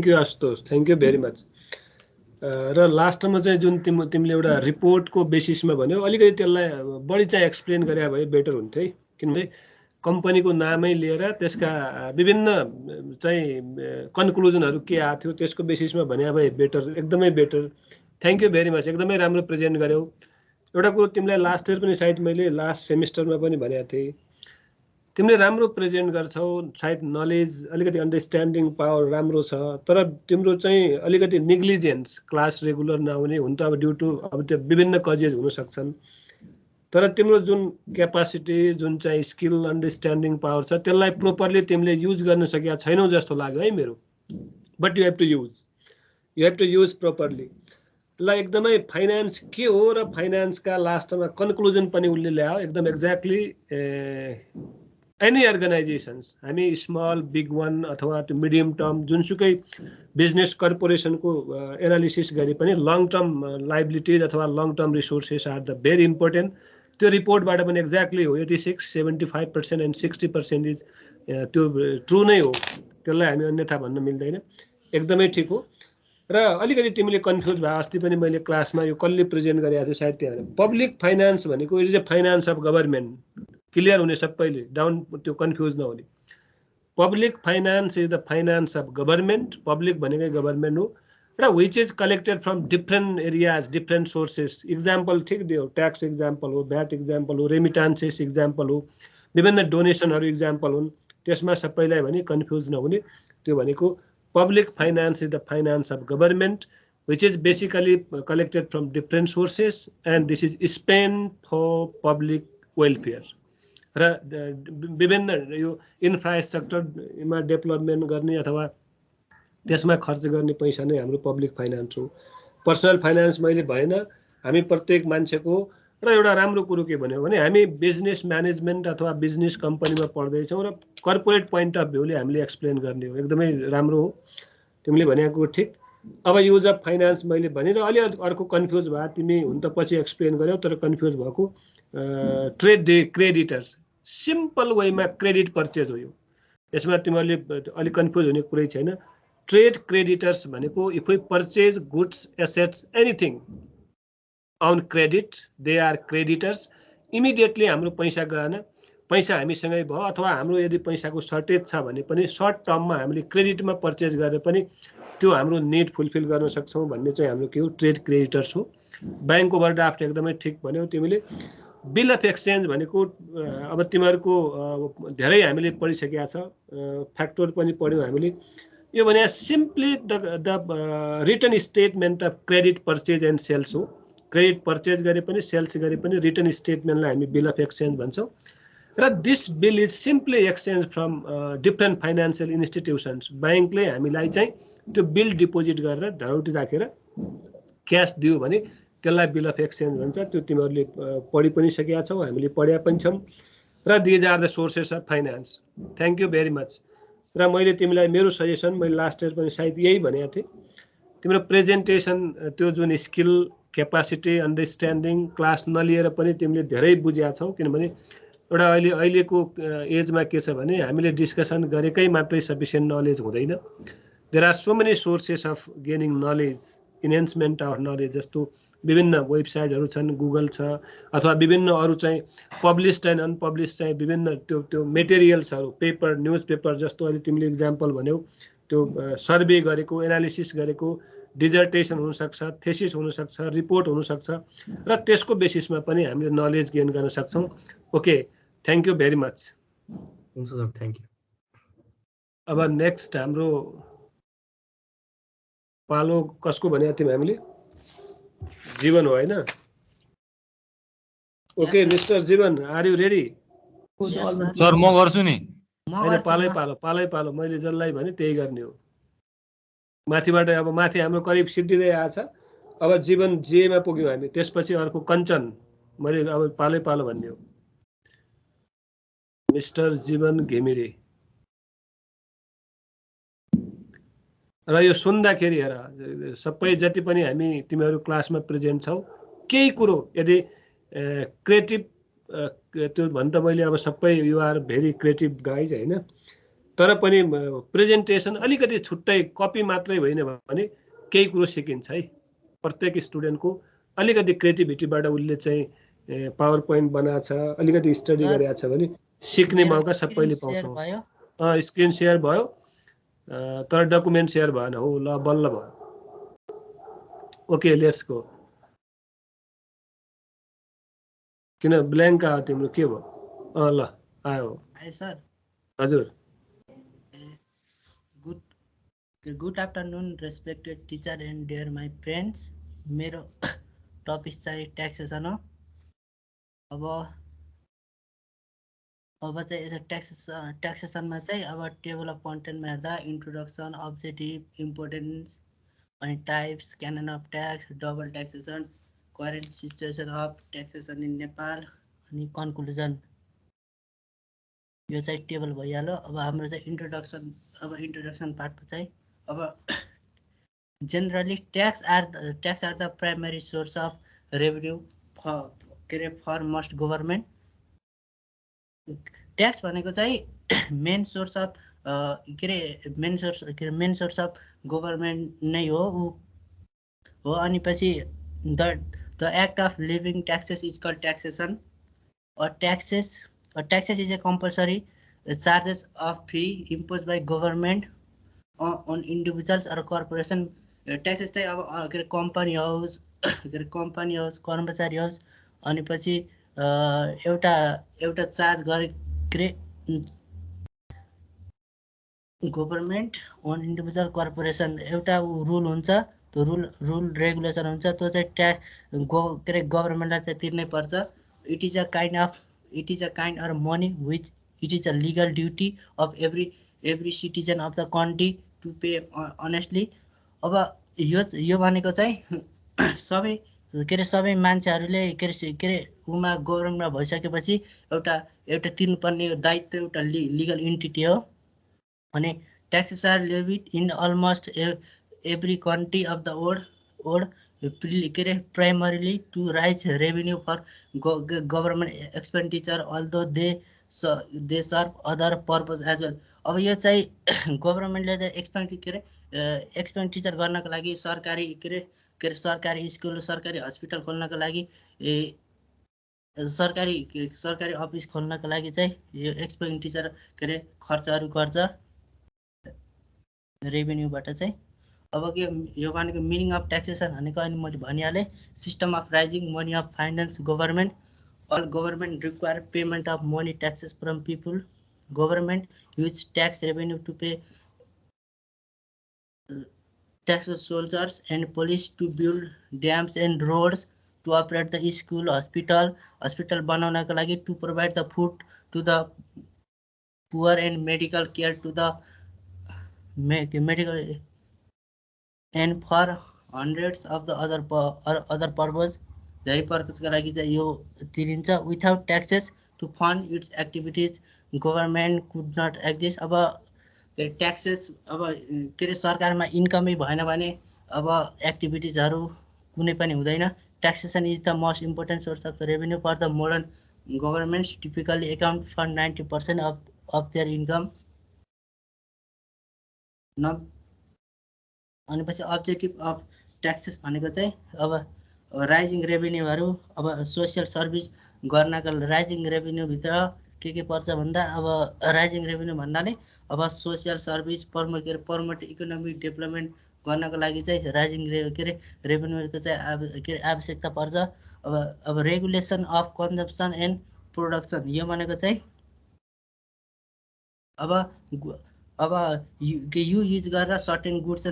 A: you Ashutosh, thank you very much. र लास्टमा चाहिँ जुन तिमीले एउटा रिपोर्टको बेसिसमा भन्यो, अलिकति त्यसलाई बढी चाहिँ एक्सप्लेन गरे भए बेटर हुन्थ्यो है. किनभने कम्पनीको नामै लिएर त्यसका विभिन्न चाहिँ कन्क्लुजनहरू के आएको थियो त्यसको बेसिसमा भने भए बेटर, एकदमै better. Thank you very much, एकदमै राम्रो प्रेजेन्ट गर्यौ। एउटा कुरो तिमीलाई लास्ट इयर पनि सायद मैले लास्ट सेमिस्टरमा पनि भनेको थिएँ, तिमीले राम्रो प्रेजेन्ट गर्छौ, सायद नलेज अलिकति अन्डरस्ट्यान्डिङ पावर राम्रो छ, तर तिम्रो चाहिँ अलिकति नेग्लिजेन्स, क्लास रेगुलर नआउने हुन त अब ड्यु टु अब त्यो विभिन्न कजेज हुन सक्छन्, तर तिम्रो जुन क्यापासिटी, जुन चाहिँ स्किल, अन्डरस्ट्यान्डिङ पावर छ त्यसलाई प्रोपरली तिमीले युज गर्न सकेका छैनौ जस्तो लाग्यो है मेरो। But you have to use properly. ल एकदमै फाइनेन्स के हो र फाइनेन्सका लास्टमा कन्क्लुजन पनि उसले ल्यायो एकदम एक्ज्याक्टली। एनी अर्गनाइजेसन्स, हामी स्मल बिग वान अथवा त्यो मिडियम टर्म जुनसुकै बिजनेस कर्पोरेसनको एनालिसिस गरे पनि लङ टर्म लाइबिलिटिज अथवा long term resources are the very important. त्यो रिपोर्टबाट पनि एक्ज्याक्टली हो, 86, 75% एन्ड 60% इज त्यो ट्रु नै हो, त्यसलाई हामी अन्यथा भन्न मिल्दैन, एकदमै ठिक हो। र अलिकति तिमीले कन्फ्युज भयो, अस्ति पनि मैले क्लासमा यो कसले प्रेजेन्ट गरेको थियो सायद त्यहाँ। पब्लिक फाइनेन्स भनेको is the finance of government, clear हुने सबैले, डाउन त्यो कन्फ्युज नहुने। Public finance is the finance of government, public भनेकै गभर्मेन्ट हो, र which is collected from different areas, different sources. Example ठिक दियो, ट्याक्स इक्जाम्पल हो, भ्याट इक्जाम्पल हो, रेमिटान्सेस इक्जाम्पल हो, विभिन्न डोनेसनहरू इक्जाम्पल हुन्, त्यसमा सबैलाई भने कन्फ्युज नहुने। त्यो भनेको public finance is the finance of government which is basically collected from different sources and this is spend for public welfare. र विभिन्न यो इन्फ्रास्ट्रक्चरमा डेभलपमेन्ट गर्ने अथवा त्यसमा खर्च गर्ने पैसा नै हाम्रो पब्लिक फाइनेन्स हो। पर्सनल फाइनेन्स मैले भएन, हामी प्रत्येक मान्छेको। र एउटा राम्रो कुरो के भन्यो भने हामी बिजनेस म्यानेजमेन्ट अथवा बिजनेस कम्पनीमा पढ्दैछौँ र कर्पोरेट पोइन्ट अफ भ्यूले हामीले एक्सप्लेन गर्ने हो, एकदमै राम्रो हो तिमीले भनेको ठिक। अब युज अफ फाइनेन्स मैले भने र अलि अर्को कन्फ्युज भयो, तिमी हुन त पछि एक्सप्लेन गर्यौ तर कन्फ्युज भएको। ट्रेड क्रेडिटर्स, सिम्पल वेमा क्रेडिट पर्चेज हो यो, यसमा तिमीहरूले अलिक कन्फ्युज हुने कुरै छैन। ट्रेड क्रेडिटर्स भनेको if we purchase goods, assets, anything on credit, they are creditors. Immediately हाम्रो पैसा गएन, पैसा हामीसँगै भयो, अथवा हाम्रो यदि पैसाको सर्टेज छ भने पनि सर्ट टर्ममा हामीले क्रेडिटमा पर्चेज गरेर पनि त्यो हाम्रो निड फुलफिल गर्न सक्छौँ भन्ने चाहिँ हाम्रो के हो, ट्रेड क्रेडिटर्स हो। ब्याङ्क ओभरड्राफ्ट एकदमै ठिक भन्यौ तिमीले। बिल अफ एक्सचेन्ज भनेको अब तिमीहरूको धेरै हामीले पढिसकेका छ, फ्याक्टर पनि पढ्यौँ हामीले। यो भने simply the return statement of credit purchase and sales हो। क्रेडिट पर्चेज गरे पनि सेल्स गरे पनि रिटर्न स्टेटमेन्टलाई हामी बिल अफ एक्सचेन्ज भन्छौँ। र this bill is simply exchange from different financial institutions. ब्याङ्कले हामीलाई चाहिँ त्यो बिल डिपोजिट गरेर धरौटी राखेर क्यास दियो भने त्यसलाई बिल अफ एक्सचेन्ज भन्छ। त्यो तिमीहरूले पढि पनि सकेका छौ, हामीले पढ्या पनि छौँ। र these are the sources of finance. Thank you very much. र मैले तिमीलाई मेरो सजेसन, मैले लास्ट इयर पनि सायद यही भनेको थिएँ, तिम्रो प्रेजेन्टेसन त्यो जुन स्किल, क्यापासिटी, अन्डरस्ट्यान्डिङ क्लास नलिएर पनि तिमीले धेरै बुझेका छौ। किनभने एउटा अहिलेको एजमा के छ भने हामीले डिस्कसन गरेकै मात्रै सफिसियन्ट नलेज हुँदैन। There are so many sources of gaining knowledge, enhancement of knowledge. जस्तो विभिन्न वेबसाइटहरू छन्, गुगल छ, अथवा विभिन्न अरू चाहिँ पब्लिस्ड एन्ड अनपब्लिस्ड चाहिँ विभिन्न त्यो मेटेरियल्सहरू, पेपर, न्युज पेपर जस्तो अहिले तिमीले इक्जाम्पल भन्यौ, त्यो सर्वे गरेको, एनालिसिस गरेको, डिजर्टेसन हुनसक्छ, थेसिस हुनसक्छ, रिपोर्ट हुनसक्छ, र त्यसको बेसिसमा पनि हामीले नलेज गेन गर्न सक्छौँ। Okay, thank you very much.
C: हुन्छ सर, थ्याङ्क यू।
A: अब नेक्स्ट हाम्रो पालो कसको भनेको थियौँ हामीले? जीवन हो होइन? ओके मिस्टर जीवन, आर यु रेडी?
E: सर म गर्छु नि।
A: पालै पालो मैले जसलाई भने त्यही गर्ने हो। माथिबाट अब माथि हाम्रो करिब सिद्धिँदै आएछ। अब जीवन जेमा पुग्यौँ हामी, त्यसपछि अर्को कञ्चन, मैले अब पालै पालो भन्ने हो। मिस्टर जीवन घिमिरे। र यो सुन्दाखेरि हेर, सबै जति पनि हामी तिमीहरू क्लासमा प्रेजेन्ट छौ, केही कुरो यदि क्रिएटिभ त्यो भन् त मैले अब सबै you are very creative guys होइन, तर पनि प्रेजेन्टेसन अलिकति छुट्टै कपी मात्रै होइन भने केही कुरो सिकिन्छ है। प्रत्येक स्टुडेन्टको अलिकति क्रिएटिभिटीबाट उसले चाहिँ पावर पोइन्ट बनाएको छ, अलिकति स्टडी गरेको छ भने सिक्ने
B: मेरो
A: मौका सबैले
B: screen share
A: पाउँछौँ।
B: भयो
A: स्क्रिन सेयर भयो तर डकुमेन्ट सेयर भएन हो ल बल्ल भयो। Okay let's go. किन ब्ल्याङ्क आयो तिम्रो के भयो? ल आयो।
B: है सर
A: हजुर
B: good afternoon respected teacher and dear my friends. मेरो टपिक चाहिँ ट्याक्सेसन हो। अब चाहिँ यसो ट्याक्सेसनमा चाहिँ अब टेबल अफ कन्टेन्टमा हेर्दा इन्ट्रोडक्सन, अब्जेक्टिभ, इम्पोर्टेन्स, अनि types, canine of tax, double taxation, current situation of taxation in Nepal, अनि कन्क्लुजन। यो चाहिँ टेबल भइहाल्यो। अब हाम्रो चाहिँ इन्ट्रोडक्सन पार्टमा चाहिँ अब generally tax are the primary source of revenue for most government. Tax भनेको चाहिँ main source of main source of government नै हो। अनि पछि the act of levying taxes is called taxation. Taxes is a compulsory charges of fee imposed by government on individuals or corporation. Taxes चाहिँ अब के अरे कम्पनी होस् कर्मचारी होस् अनि पछि एउटा चार्ज गरे के अरे गभर्मेन्ट अन इन्डिभिजुअल कर्पोरेसन एउटा रुल हुन्छ। त्यो रुल रेगुलेसन हुन्छ। त्यो चाहिँ ट्याक्स के अरे गभर्मेन्टलाई चाहिँ तिर्नै पर्छ। It is a kind or money which it is a legal duty of every citizen of the country to pay honestly. अब यो भनेको चाहिँ सबै मान्छेहरूले के अरे उमा गभर्मेन्टमा भइसकेपछि एउटा तिर्नुपर्ने दायित्व एउटा लिगल इन्टिटी हो। अनि taxes are levied in almost every country of the world के अरे primarily to raise revenue for government expenditure although they serve other purpose as well. अब यो चाहिँ गभर्मेन्टले चाहिँ एक्सपेन्डिचर गर्नको लागि सरकारी स्कुल, सरकारी हस्पिटल खोल्नको लागि, सरकारी अफिस खोल्नको लागि चाहिँ यो एक्सपेन्डिचर के अरे खर्चहरू गर्छ रेभेन्यूबाट चाहिँ। अब के यो भनेको मिनिङ अफ ट्याक्सेसन भनेको अनि मैले भनिहालेँ, system of raising money of finance government. All government require payment of money taxes from people. Government use tax revenue to pay tax soldiers and police to build dams and roads, to operate the school, hospital बनाउनको लागि, to provide the food to the poor and medical care to the medical and for hundreds of the other purpose. धेरै पर्पजका लागि चाहिँ यो तिरिन्छ। Without taxes to fund its activities government could not exist. अब taxes अब के अरे सरकारमा इन्कमै भएन भने अब एक्टिभिटिजहरू कुनै पनि हुँदैन। Taxation is the most important source of the revenue for the modern governments typically account for 90% of their income. अनि पछि अब्जेक्टिभ अफ ट्याक्सेस भनेको चाहिँ अब राइजिङ रेभेन्यूहरू, अब सोसियल सर्भिस गर्नका राइजिङ रेभेन्यूभित्र के पर्छ भन्दा अब राइजिङ रेभेन्यू भन्नाले अब social service promote economic development गर्नको लागि चाहिँ राइजिङ रेभेन्यूको चाहिँ आवश्यकता पर्छ। अब regulation of consumption and production, यो भनेको चाहिँ अब यो युज गरेर सर्टेन गुड्स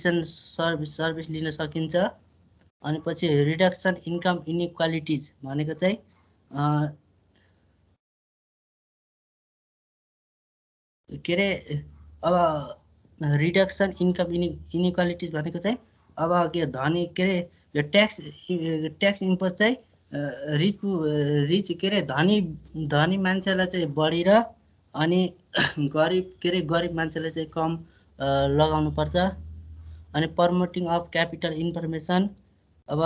B: एन्ड सर्भिस लिन सकिन्छ। अनि पछि रिडक्सन इन्कम इनइक्वालिटिज भनेको चाहिँ के अरे अब रिडक्सन इन्कम इनइक्वालिटिज भनेको चाहिँ अब के धनी के अरे यो ट्याक्स इम्पोज चाहिँ रिच के अरे धनी मान्छेलाई चाहिँ बढी र अनि गरिब मान्छेलाई चाहिँ कम लगाउनु पर्छ। अनि प्रमोटिङ अफ क्यापिटल इन्फर्मेसन, अब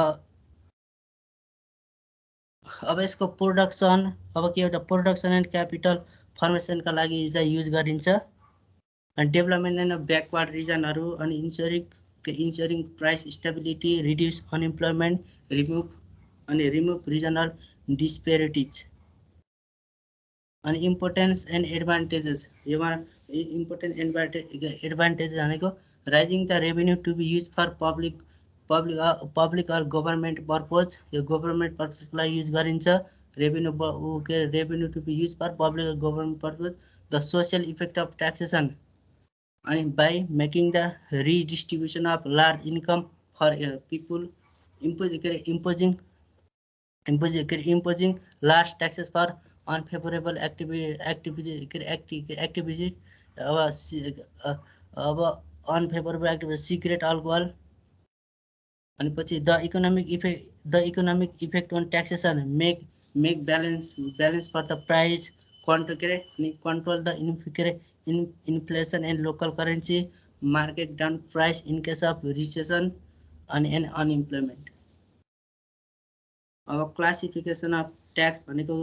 B: यसको प्रोडक्सन अब के एउटा प्रोडक्सन एन्ड क्यापिटल फर्मेसनका लागि चाहिँ युज गरिन्छ। अनि डेभलपमेन्ट एन्ड ब्याकवर्ड रिजनहरू, अनि insuring price stability, reduce unemployment, remove regional disparities. अनि इम्पोर्टेन्स एन्ड एडभान्टेजेस योमा इम्पोर्टेन्ट एडभान्टेज भनेको raising the revenue to be use for public or government purpose यो गभर्मेन्ट पर्पजलाई युज गरिन्छ revenue to be use for public or government purpose the social effect of taxation अनि by making the redistribution of large income for people imposing large taxes for unfavorable activity अब unfavorable activity cigarette alcohol अनि पछि the economic effect on taxation make balance for the price control the inflation and local currency market down price in case of recession and unemployment अब classification of tax भनेको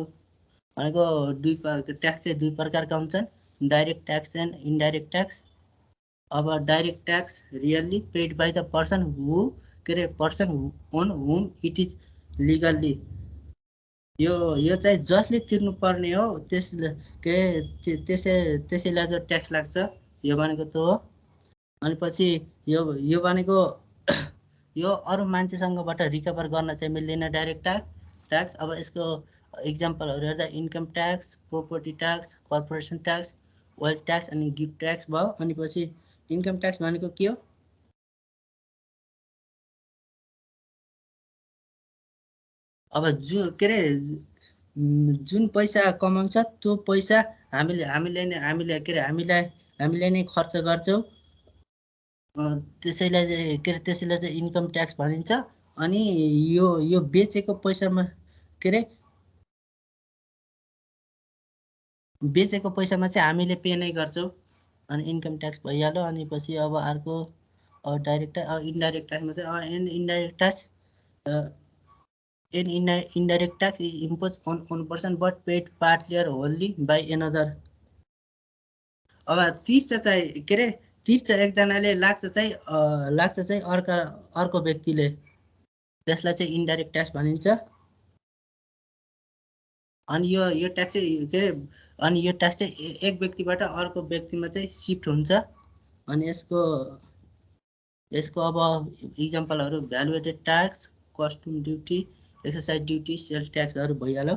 B: tax चाहिँ दुई प्रकारका हुन्छन् direct tax and indirect tax अब direct tax really paid by the person on whom it is legally यो चाहिँ जसले तिर्नु पर्ने हो त्यसैलाई जो ट्याक्स लाग्छ यो भनेको त्यो हो अनि पछि यो भनेको यो अरू मान्छेसँगबाट रिकभर गर्न चाहिँ मिल्दैन डाइरेक्ट ट्याक्स अब यसको इक्जाम्पलहरू हेर्दा income tax property tax corporation tax wealth tax अनि गिफ्ट ट्याक्स भयो अनि पछि इन्कम ट्याक्स भनेको के हो अब जुन पैसा कमाउँछ त्यो पैसा हामीले नै खर्च गर्छौँ त्यसैलाई चाहिँ इन्कम ट्याक्स भनिन्छ अनि यो बेचेको पैसामा चाहिँ हामीले पे नै गर्छौँ अनि इन्कम ट्याक्स भइहाल्यो अनि पछि अब अर्को डाइरेक्ट इन्डाइरेक्ट ट्याक्समा चाहिँ indirect tax is impose on person but paid partly or wholly by another अब तिर्छ एकजनाले लाग्छ चाहिँ अर्को व्यक्तिले त्यसलाई चाहिँ इन्डाइरेक्ट ट्याक्स भनिन्छ अनि यो ट्याक्स चाहिँ यो ट्याक्स चाहिँ एक व्यक्तिबाट अर्को व्यक्तिमा चाहिँ सिफ्ट हुन्छ अनि यसको अब इक्जाम्पलहरू value added tax custom duty excise duty sales ट्याक्सहरू भइहाल्यो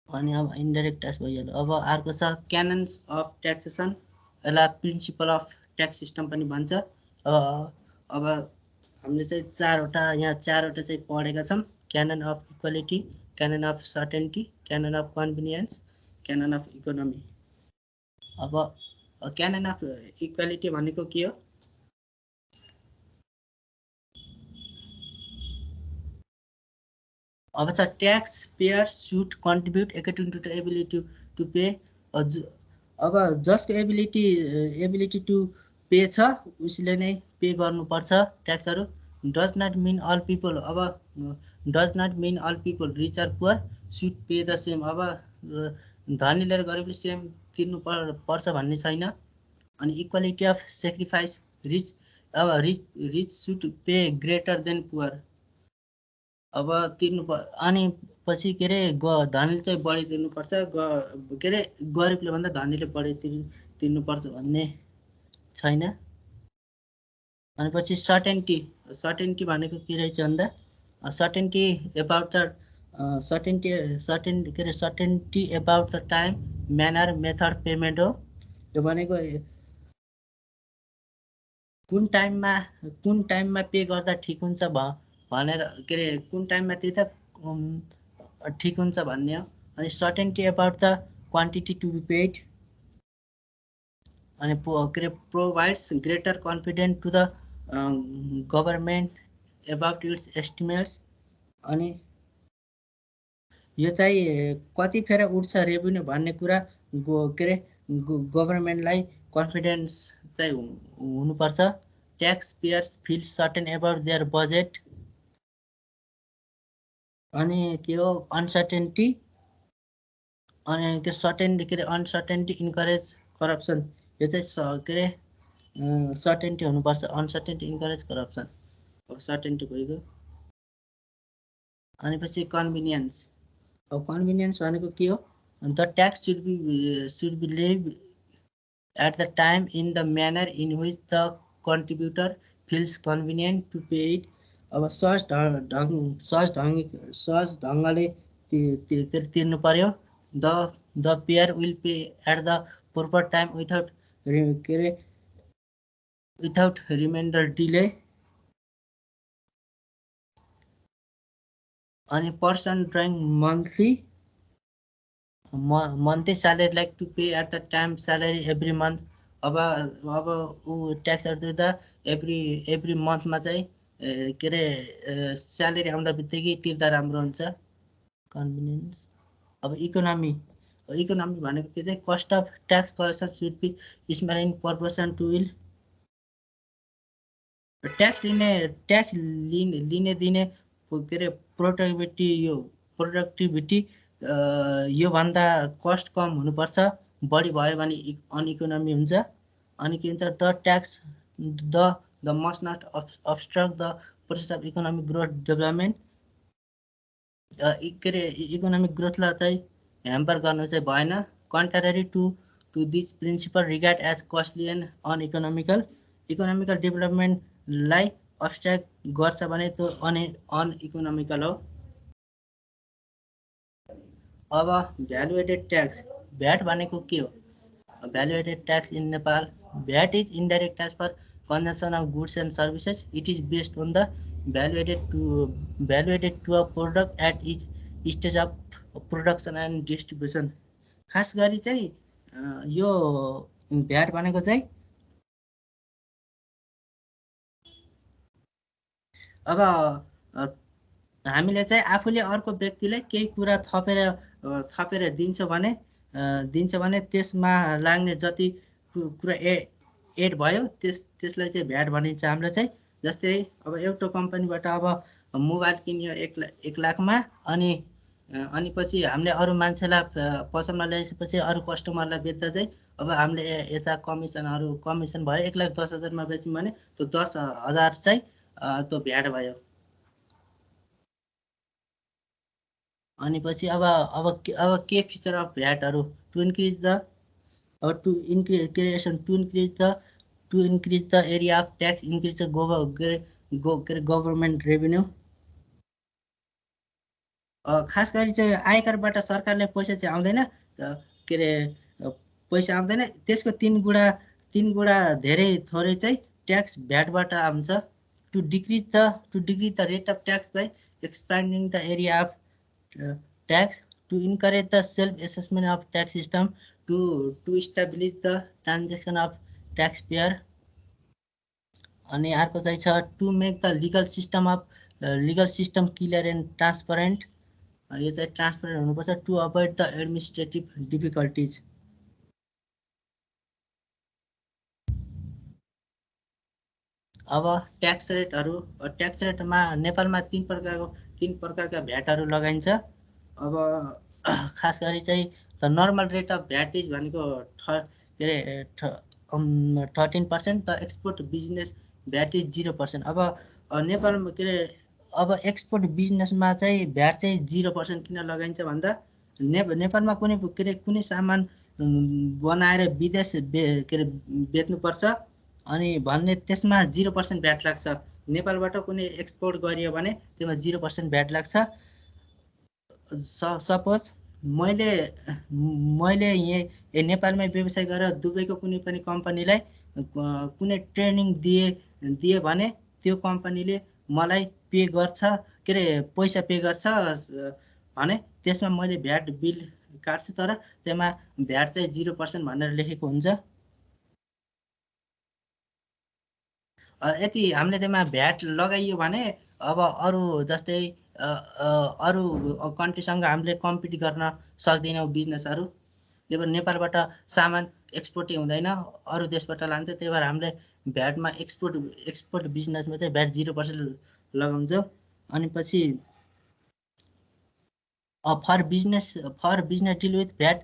B: अनि अब इन्डाइरेक्ट ट्याक्स भइहाल्यो अब अर्को छ क्यानन्स अफ ट्याक्सेसन यसलाई प्रिन्सिपल अफ ट्याक्स सिस्टम पनि भन्छ अब हामीले चाहिँ चारवटा चाहिँ पढेका छौँ canon of equality canon of certainty canon of convenience canon of economy अब क्यानन अफ इक्वालिटी भनेको के हो अब छ tax payer should contribute according to the ability to pay अब जसको एबिलिटी टु पे छ उसले नै पे गर्नुपर्छ ट्याक्सहरू does not mean all people अब does not mean all people rich are poor should pay the same अब धनीले र गरिबले सेम तिर्नु पर्छ भन्ने छैन अनि equality of sacrifice rich should pay greater than poor अब तिर्नु अनि पछि धनीले चाहिँ बढी तिर्नुपर्छ गरिबले भन्दा धनीले बढी तिर्नुपर्छ भन्ने छैन अनि पछि सर्टेन्टी भनेको के रहेछ भन्दा certainty about the time manner method payment हो यो भनेको कुन टाइममा पे गर्दा ठिक हुन्छ भनेर कुन टाइममा तिर्दा ठिक हुन्छ भन्ने हो अनि certainty about the quantity to be paid अनि provides greater confidence to the government about its estimates अनि यो चाहिँ कति फेर उठ्छ रेभेन्यू भन्ने कुरा गभर्मेन्टलाई कन्फिडेन्स चाहिँ हुनुपर्छ taxpayers feel certain about their budget अनि के हो अनसर्टेन्टी अनि अनसर्टेन्टी इन्करेज करप्सन यो चाहिँ सर्टेन्टी हुनुपर्छ अनसर्टेन्टी इन्करेज करप्सन अब सर्टेन्टी भइगयो अनि पछि कन्भिनियन्स। अब कन्भिनियन्स भनेको के हो? The tax should be levied at the time in the manner in which the contributor feels convenient to pay it. अब सहज ढङ्गले तिर्नु पर्यो। The payer will pay at the proper time without remainder delay. अनि person drawing monthly salary like to pay at the time salary every month. अब ऊ ट्याक्सहरू तिर्दा every मन्थमा चाहिँ के अरे स्यालेरी आउँदा बित्तिकै तिर्दा राम्रो हुन्छ। कन्भिनियन्स। अब इकोनोमी भनेको के चाहिँ cost of tax collection should be small in proportion to will tax लिने दिने के अरे प्रोडक्टिभिटी योभन्दा कस्ट कम हुनुपर्छ। बढी भयो भने अनइकोनोमी हुन्छ। अनि के हुन्छ the tax the must not obstruct the process of economic growth development. के अरे इकोनोमिक ग्रोथलाई चाहिँ ह्याम्पर गर्नु चाहिँ भएन। Contrary to this principle regard as costly and uneconomical. Economical डेभलपमेन्टलाई अब्स्ट्र्याक्ट गर्छ भने त्यो अनइकोनोमिकल हो। अब भ्यालु एडेड ट्याक्स भ्याट भनेको के हो? Value added tax in Nepal VAT is indirect tax for consumption of goods and services. It is based on the value added to a product at each stage of production and distribution. खास गरी चाहिँ यो VAT भनेको चाहिँ अब हामीले चाहिँ आफूले अर्को व्यक्तिलाई केही कुरा थपेर दिन्छ भने त्यसमा लाग्ने जति कुरा एड भयो त्यसलाई चाहिँ भ्याट भनिन्छ हाम्रो चाहिँ। जस्तै अब एउटा कम्पनीबाट अब मोबाइल किन्यो 1 लाखमा अनि पछि हामीले अरू मान्छेलाई पसलमा ल्याएपछि अरू कस्टमरलाई बेच्दा चाहिँ अब हामीले यता कमिसन भयो 1,10,000 मा बेच्यौँ भने त्यो 10,000 चाहिँ त्यो भ्याट भयो। अनि पछि अब के फिचर अफ भ्याटहरू to increase the area of tax increase the government revenue. खास गरी चाहिँ आयकरबाट सरकारले पैसा चाहिँ आउँदैन के अरे पैसा आउँदैन त्यसको 3 गुणा धेरै थोरै चाहिँ ट्याक्स भ्याटबाट आउँछ। To decrease the rate of tax by expanding the area of tax to encourage the self assessment of tax system to establish the transaction of tax payer. अनि अर्को चाहिँ छ to make the legal system clear and transparent. यो चाहिँ transparent हुनुपर्छ to avoid the administrative difficulties. अब tax रेटमा नेपालमा 3 प्रकारका भ्याटहरू लगाइन्छ। अब खास गरी चाहिँ the normal rate of VAT is भनेको के अरे 13%। The export business VAT is 0%। अब नेपालमा के अरे अब एक्सपोर्ट बिजनेसमा चाहिँ भ्याट चाहिँ 0% किन लगाइन्छ भन्दा नेपालमा कुनै सामान बनाएर विदेश के अरे बेच्नुपर्छ अनि भन्ने त्यसमा 0% भ्याट लाग्छ। नेपालबाट कुनै एक्सपोर्ट गरियो भने त्यसमा 0% भ्याट लाग्छ। सपोज मैले यहाँ नेपालमै व्यवसाय गरेर दुबईको कुनै पनि कम्पनीलाई कुनै ट्रेनिङ दिए भने त्यो कम्पनीले मलाई पे गर्छ के अरे पैसा पे गर्छ भने त्यसमा मैले भ्याट बिल काट्छु तर त्यसमा भ्याट चाहिँ 0% भनेर लेखेको हुन्छ। यति हामीले त्यसमा भ्याट लगाइयो भने अब अरू जस्तै अरू कन्ट्रीसँग हामीले कम्पिट गर्न सक्दैनौँ बिजनेसहरू। त्यही भएर नेपालबाट सामान एक्सपोर्टै हुँदैन अरू देशबाट लान्छ। त्यही भएर हामीले भ्याटमा एक्सपोर्ट बिजनेसमा चाहिँ भ्याट 0% लगाउँछौँ। अनि पछि for business deal with VAT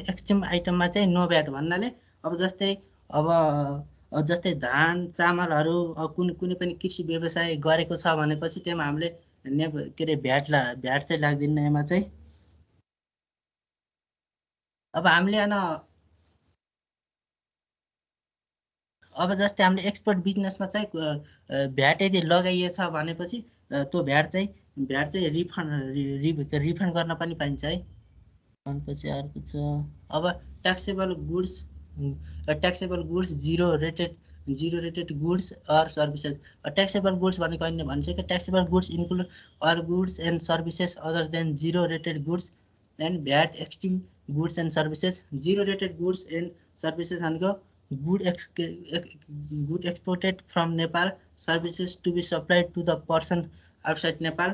B: extreme आइटममा चाहिँ नो भ्याट भन्नाले अब जस्तै अब जस्तै धान चामलहरू कुनै पनि कृषि व्यवसाय गरेको छ भनेपछि त्यसमा हामीले के अरे भ्याट चाहिँ लाग्दैन यसमा चाहिँ। अब हामीले अब जस्तै हामीले एक्सपोर्ट बिजनेसमा चाहिँ भ्याट यदि लगाइएछ भनेपछि त्यो भ्याट चाहिँ रिफन्ड गर्न पनि पाइन्छ है। अनि अर्को छ अब taxable goods zero rated goods or services. Taxable goods भनेको अहिले भनिसक्यो taxable goods include or goods and services other than zero rated goods and VAT extreme goods and services. Zero rated goods and services भनेको good exported from Nepal, services to be supplied to the person outside Nepal,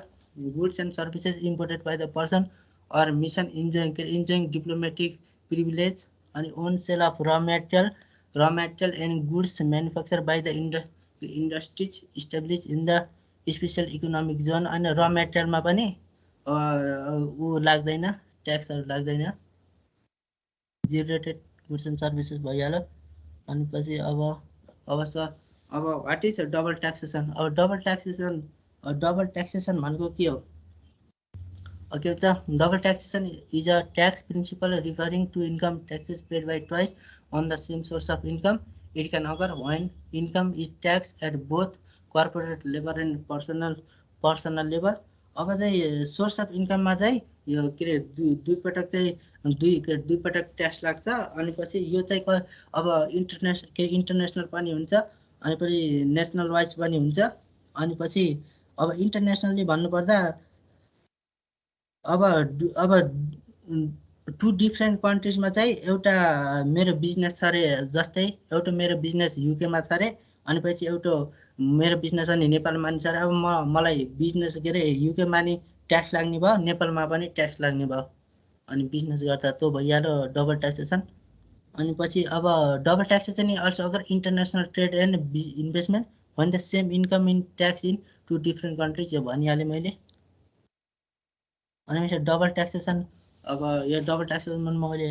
B: goods and services imported by the person or mission enjoying diplomatic privilege, and own sale of raw material and goods manufactured by the industries established in the special economic zone. And raw material मा पनि ऊ लाग्दैन, ट्याक्सहरू लाग्दैन, zero rated goods and services भइहाल्यो। अनि पछि अब what is double taxation. अब डबल ट्याक्सेसन भनेको के हो? के भन्छ double taxation is a tax principle referring to income taxes paid by twice on the same source of income. It can occur when income is tax at both corporate level and personal level. अब चाहिँ source of इन्कममा चाहिँ यो के अरे दुई पटक tax लाग्छ। अनि पछि यो चाहिँ अब इन्टरनेसनल पनि हुन्छ, अनि पछि नेसनल वाइज पनि हुन्छ। अनि पछि अब इन्टरनेसनली भन्नुपर्दा अब टु डिफ्रेन्ट कन्ट्रिजमा चाहिँ एउटा मेरो बिजनेस छ अरे, जस्तै एउटा मेरो बिजनेस युकेमा छ अरे, अनि पछि एउटा मेरो बिजनेस अनि नेपालमा नि छ अरे। अब मलाई बिजनेस के अरे युकेमा नि ट्याक्स लाग्ने भयो, नेपालमा पनि ट्याक्स लाग्ने भयो, अनि बिजनेस गर्दा त्यो भइहाल्यो डबल ट्याक्सेसन। अनि पछि अब डबल ट्याक्सेसन इज अल्सो अगर international trade and investment when the same income in tax in two different countries, यो भनिहालेँ मैले। अनि डबल ट्याक्सेसन, अब यो डबल ट्याक्सेसनमा मैले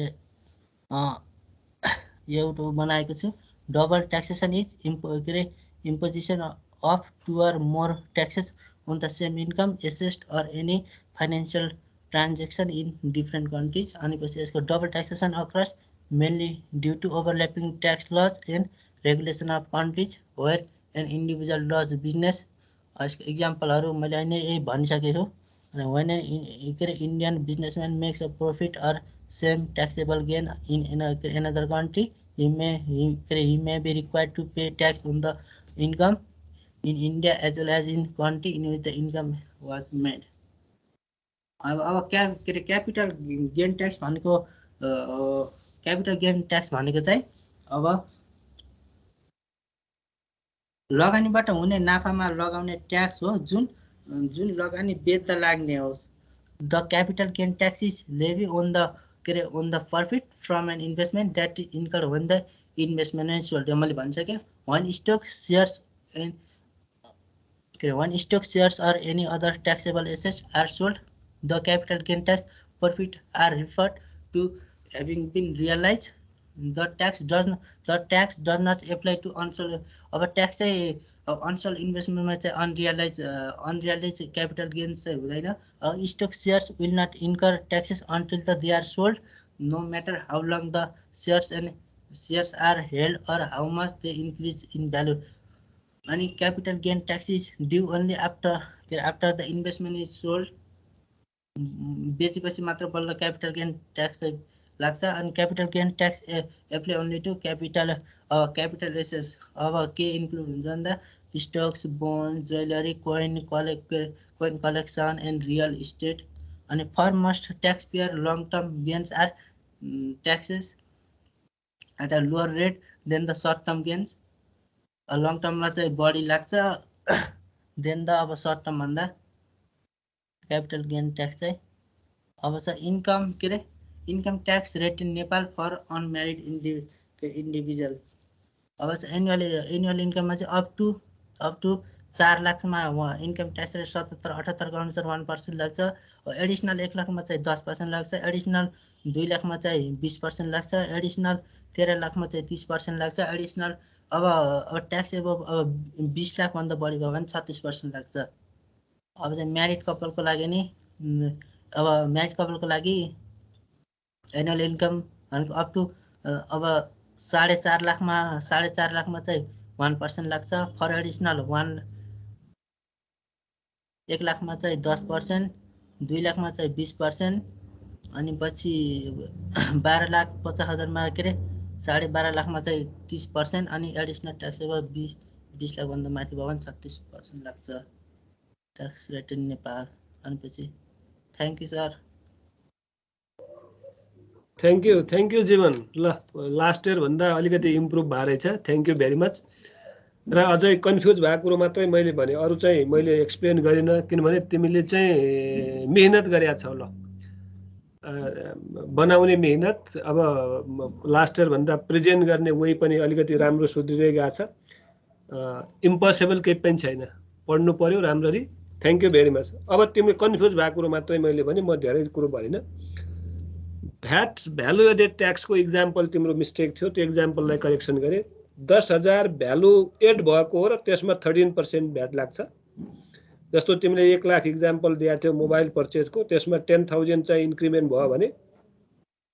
B: एउटा बनाएको छु। डबल ट्याक्सेसन इज के अरे imposition of two or more taxes on the same income, assessed or any financial transaction in different countries. अनि पछि यसको double taxation across mainly due to overlapping tax laws and regulation of countries where an individual does business. यसको इक्जाम्पलहरू मैले अहिले यही भनिसकेको छु। when an Indian businessman makes a profit or same taxable gain in another country, he may be required to pay tax on the income in India as well as in country in which the income was made. अब capital gain tax भनेको चाहिँ अब लगानीबाट हुने नाफामा लगाउने tax हो, जुन लगानी बेच्दा लाग्ने होस्। The capital gain tax is लेभी on the profit from an investment that is incurred when the investment is sold. मैले भनिसकेँ when stock shares or any other taxable assets are sold, the capital gain tax profit are referred to having been realized. The tax does not apply to unsold. अब tax चाहिँ unsold इन्भेस्टमेन्टमा चाहिँ unrealize capital gain चाहिँ हुँदैन। Stock shares will not incur taxes until the they are sold, no matter how long the shares are held or how much they increase in value. अनि capital gain tax is due only after the investment is sold. बेचेपछि मात्र बल्ल capital gain tax चाहिँ लाग्छ। अनि capital gain tax apply only to capital assets. अब के include हुन्छ भन्दा stocks, bond, jewellery, coin collection and real estate. अनि for most tax payer long term gains are taxes at a lower rate than the short term gains. Long टर्ममा चाहिँ बढी लाग्छ than the अब सर्ट टर्म भन्दा capital gain tax चाहिँ। अब छ income tax rate in Nepal for unmarried individual. अब चाहिँ एनुअल इन्कममा चाहिँ अप टु 4 लाखमा इन्कम ट्याक्स रेट 77-78 को अनुसार 1% लाग्छ। एडिसनल 1 लाखमा चाहिँ 10% लाग्छ। एडिसनल 2 लाखमा चाहिँ 20% लाग्छ। एडिसनल 13 लाखमा चाहिँ 30% लाग्छ। एडिसनल अब ट्याक्स अब 20 लाखभन्दा बढी भयो भने 36% लाग्छ। अब चाहिँ म्यारिड कपलको लागि नि अब म्यारिड कपलको लागि एनुअल इन्कम अप टु अब 4.5 लाखमा चाहिँ 1% लाग्छ। फर एडिसनल 1 लाखमा चाहिँ 10%, 2 लाखमा चाहिँ 20%, अनि पछि 12,50,000मा के अरे 12.5 लाखमा चाहिँ 30%, अनि एडिसनल ट्याक्स अब 20 लाखभन्दा माथि भयो भने 36% लाग्छ ट्याक्स रेट इन नेपाल। अनि पछि thank you sir.
A: Thank you जीवन। ल लास्ट इयर भन्दा अलिकति इम्प्रुभ भएर रहेछ। Thank you very much. र अझै कन्फ्युज भएको कुरो मात्रै मैले भने, अरू चाहिँ मैले एक्सप्लेन गरिनँ, किनभने तिमीले चाहिँ मेहनत गरेका छौ। ल बनाउने मेहनत अब लास्ट इयर भन्दा प्रेजेन्ट गर्ने वे पनि अलिकति राम्रो सुध्रिँदै गएको छ। इम्पोसिबल केही पनि छैन, पढ्नु पर्यो राम्ररी। Thank you very much. अब तिमीले कन्फ्युज भएको कुरो मात्रै मैले भने, म धेरै कुरो भनिनँ। भ्याट भ्यालु एडेड ट्याक्सको इक्जाम्पल तिम्रो मिस्टेक थियो, त्यो इक्जाम्पललाई करेक्सन गरेँ। 10,000 भ्यालु एड भएको हो र त्यसमा 13% भ्याट लाग्छ। जस्तो तिमीले 1 लाख इक्जाम्पल दिएको थियो मोबाइल पर्चेजको, त्यसमा 10,000 चाहिँ इन्क्रिमेन्ट भयो भने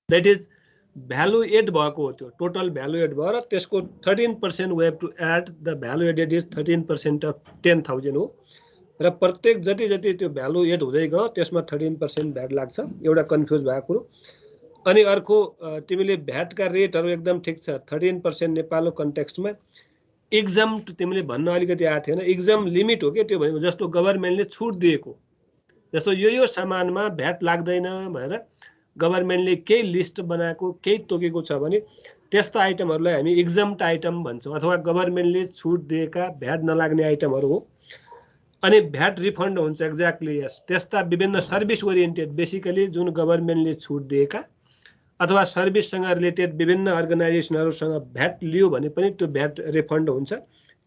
A: द्याट इज भ्यालु एड भएको हो। त्यो टोटल भ्यालु एड भयो र त्यसको 13% we have to add the value added is 13% of 10,000 हो। र प्रत्येक जति जति त्यो भ्यालु एड हुँदै गयो त्यसमा 13% भ्याट लाग्छ। एउटा कन्फ्युज भएको कुरो। अनि अर्को तिमीले भ्याटका रेटहरू एकदम ठिक छ। 13% नेपालको कन्टेक्स्टमा एक्जाम तिमीले भन्न अलिकति आएको थिएन। एक्जाम लिमिट हो कि त्यो भनेको, जस्तो गभर्मेन्टले छुट दिएको, जस्तो यो सामानमा भ्याट लाग्दैन भनेर गभर्मेन्टले केही लिस्ट बनाएको, केही तोकेको छ भने त्यस्ता आइटमहरूलाई हामी एक्जाम्ट आइटम भन्छौँ, अथवा गभर्मेन्टले छुट दिएका भ्याट नलाग्ने आइटमहरू हो। अनि भ्याट रिफन्ड हुन्छ। एक्ज्याक्टली यस। त्यस्ता विभिन्न सर्भिस ओरिएन्टेड, बेसिकली जुन गभर्मेन्टले छुट दिएका अथवा सर्भिससँग रिलेटेड विभिन्न अर्गनाइजेसनहरूसँग भ्याट लियो भने पनि त्यो भ्याट रिफन्ड हुन्छ।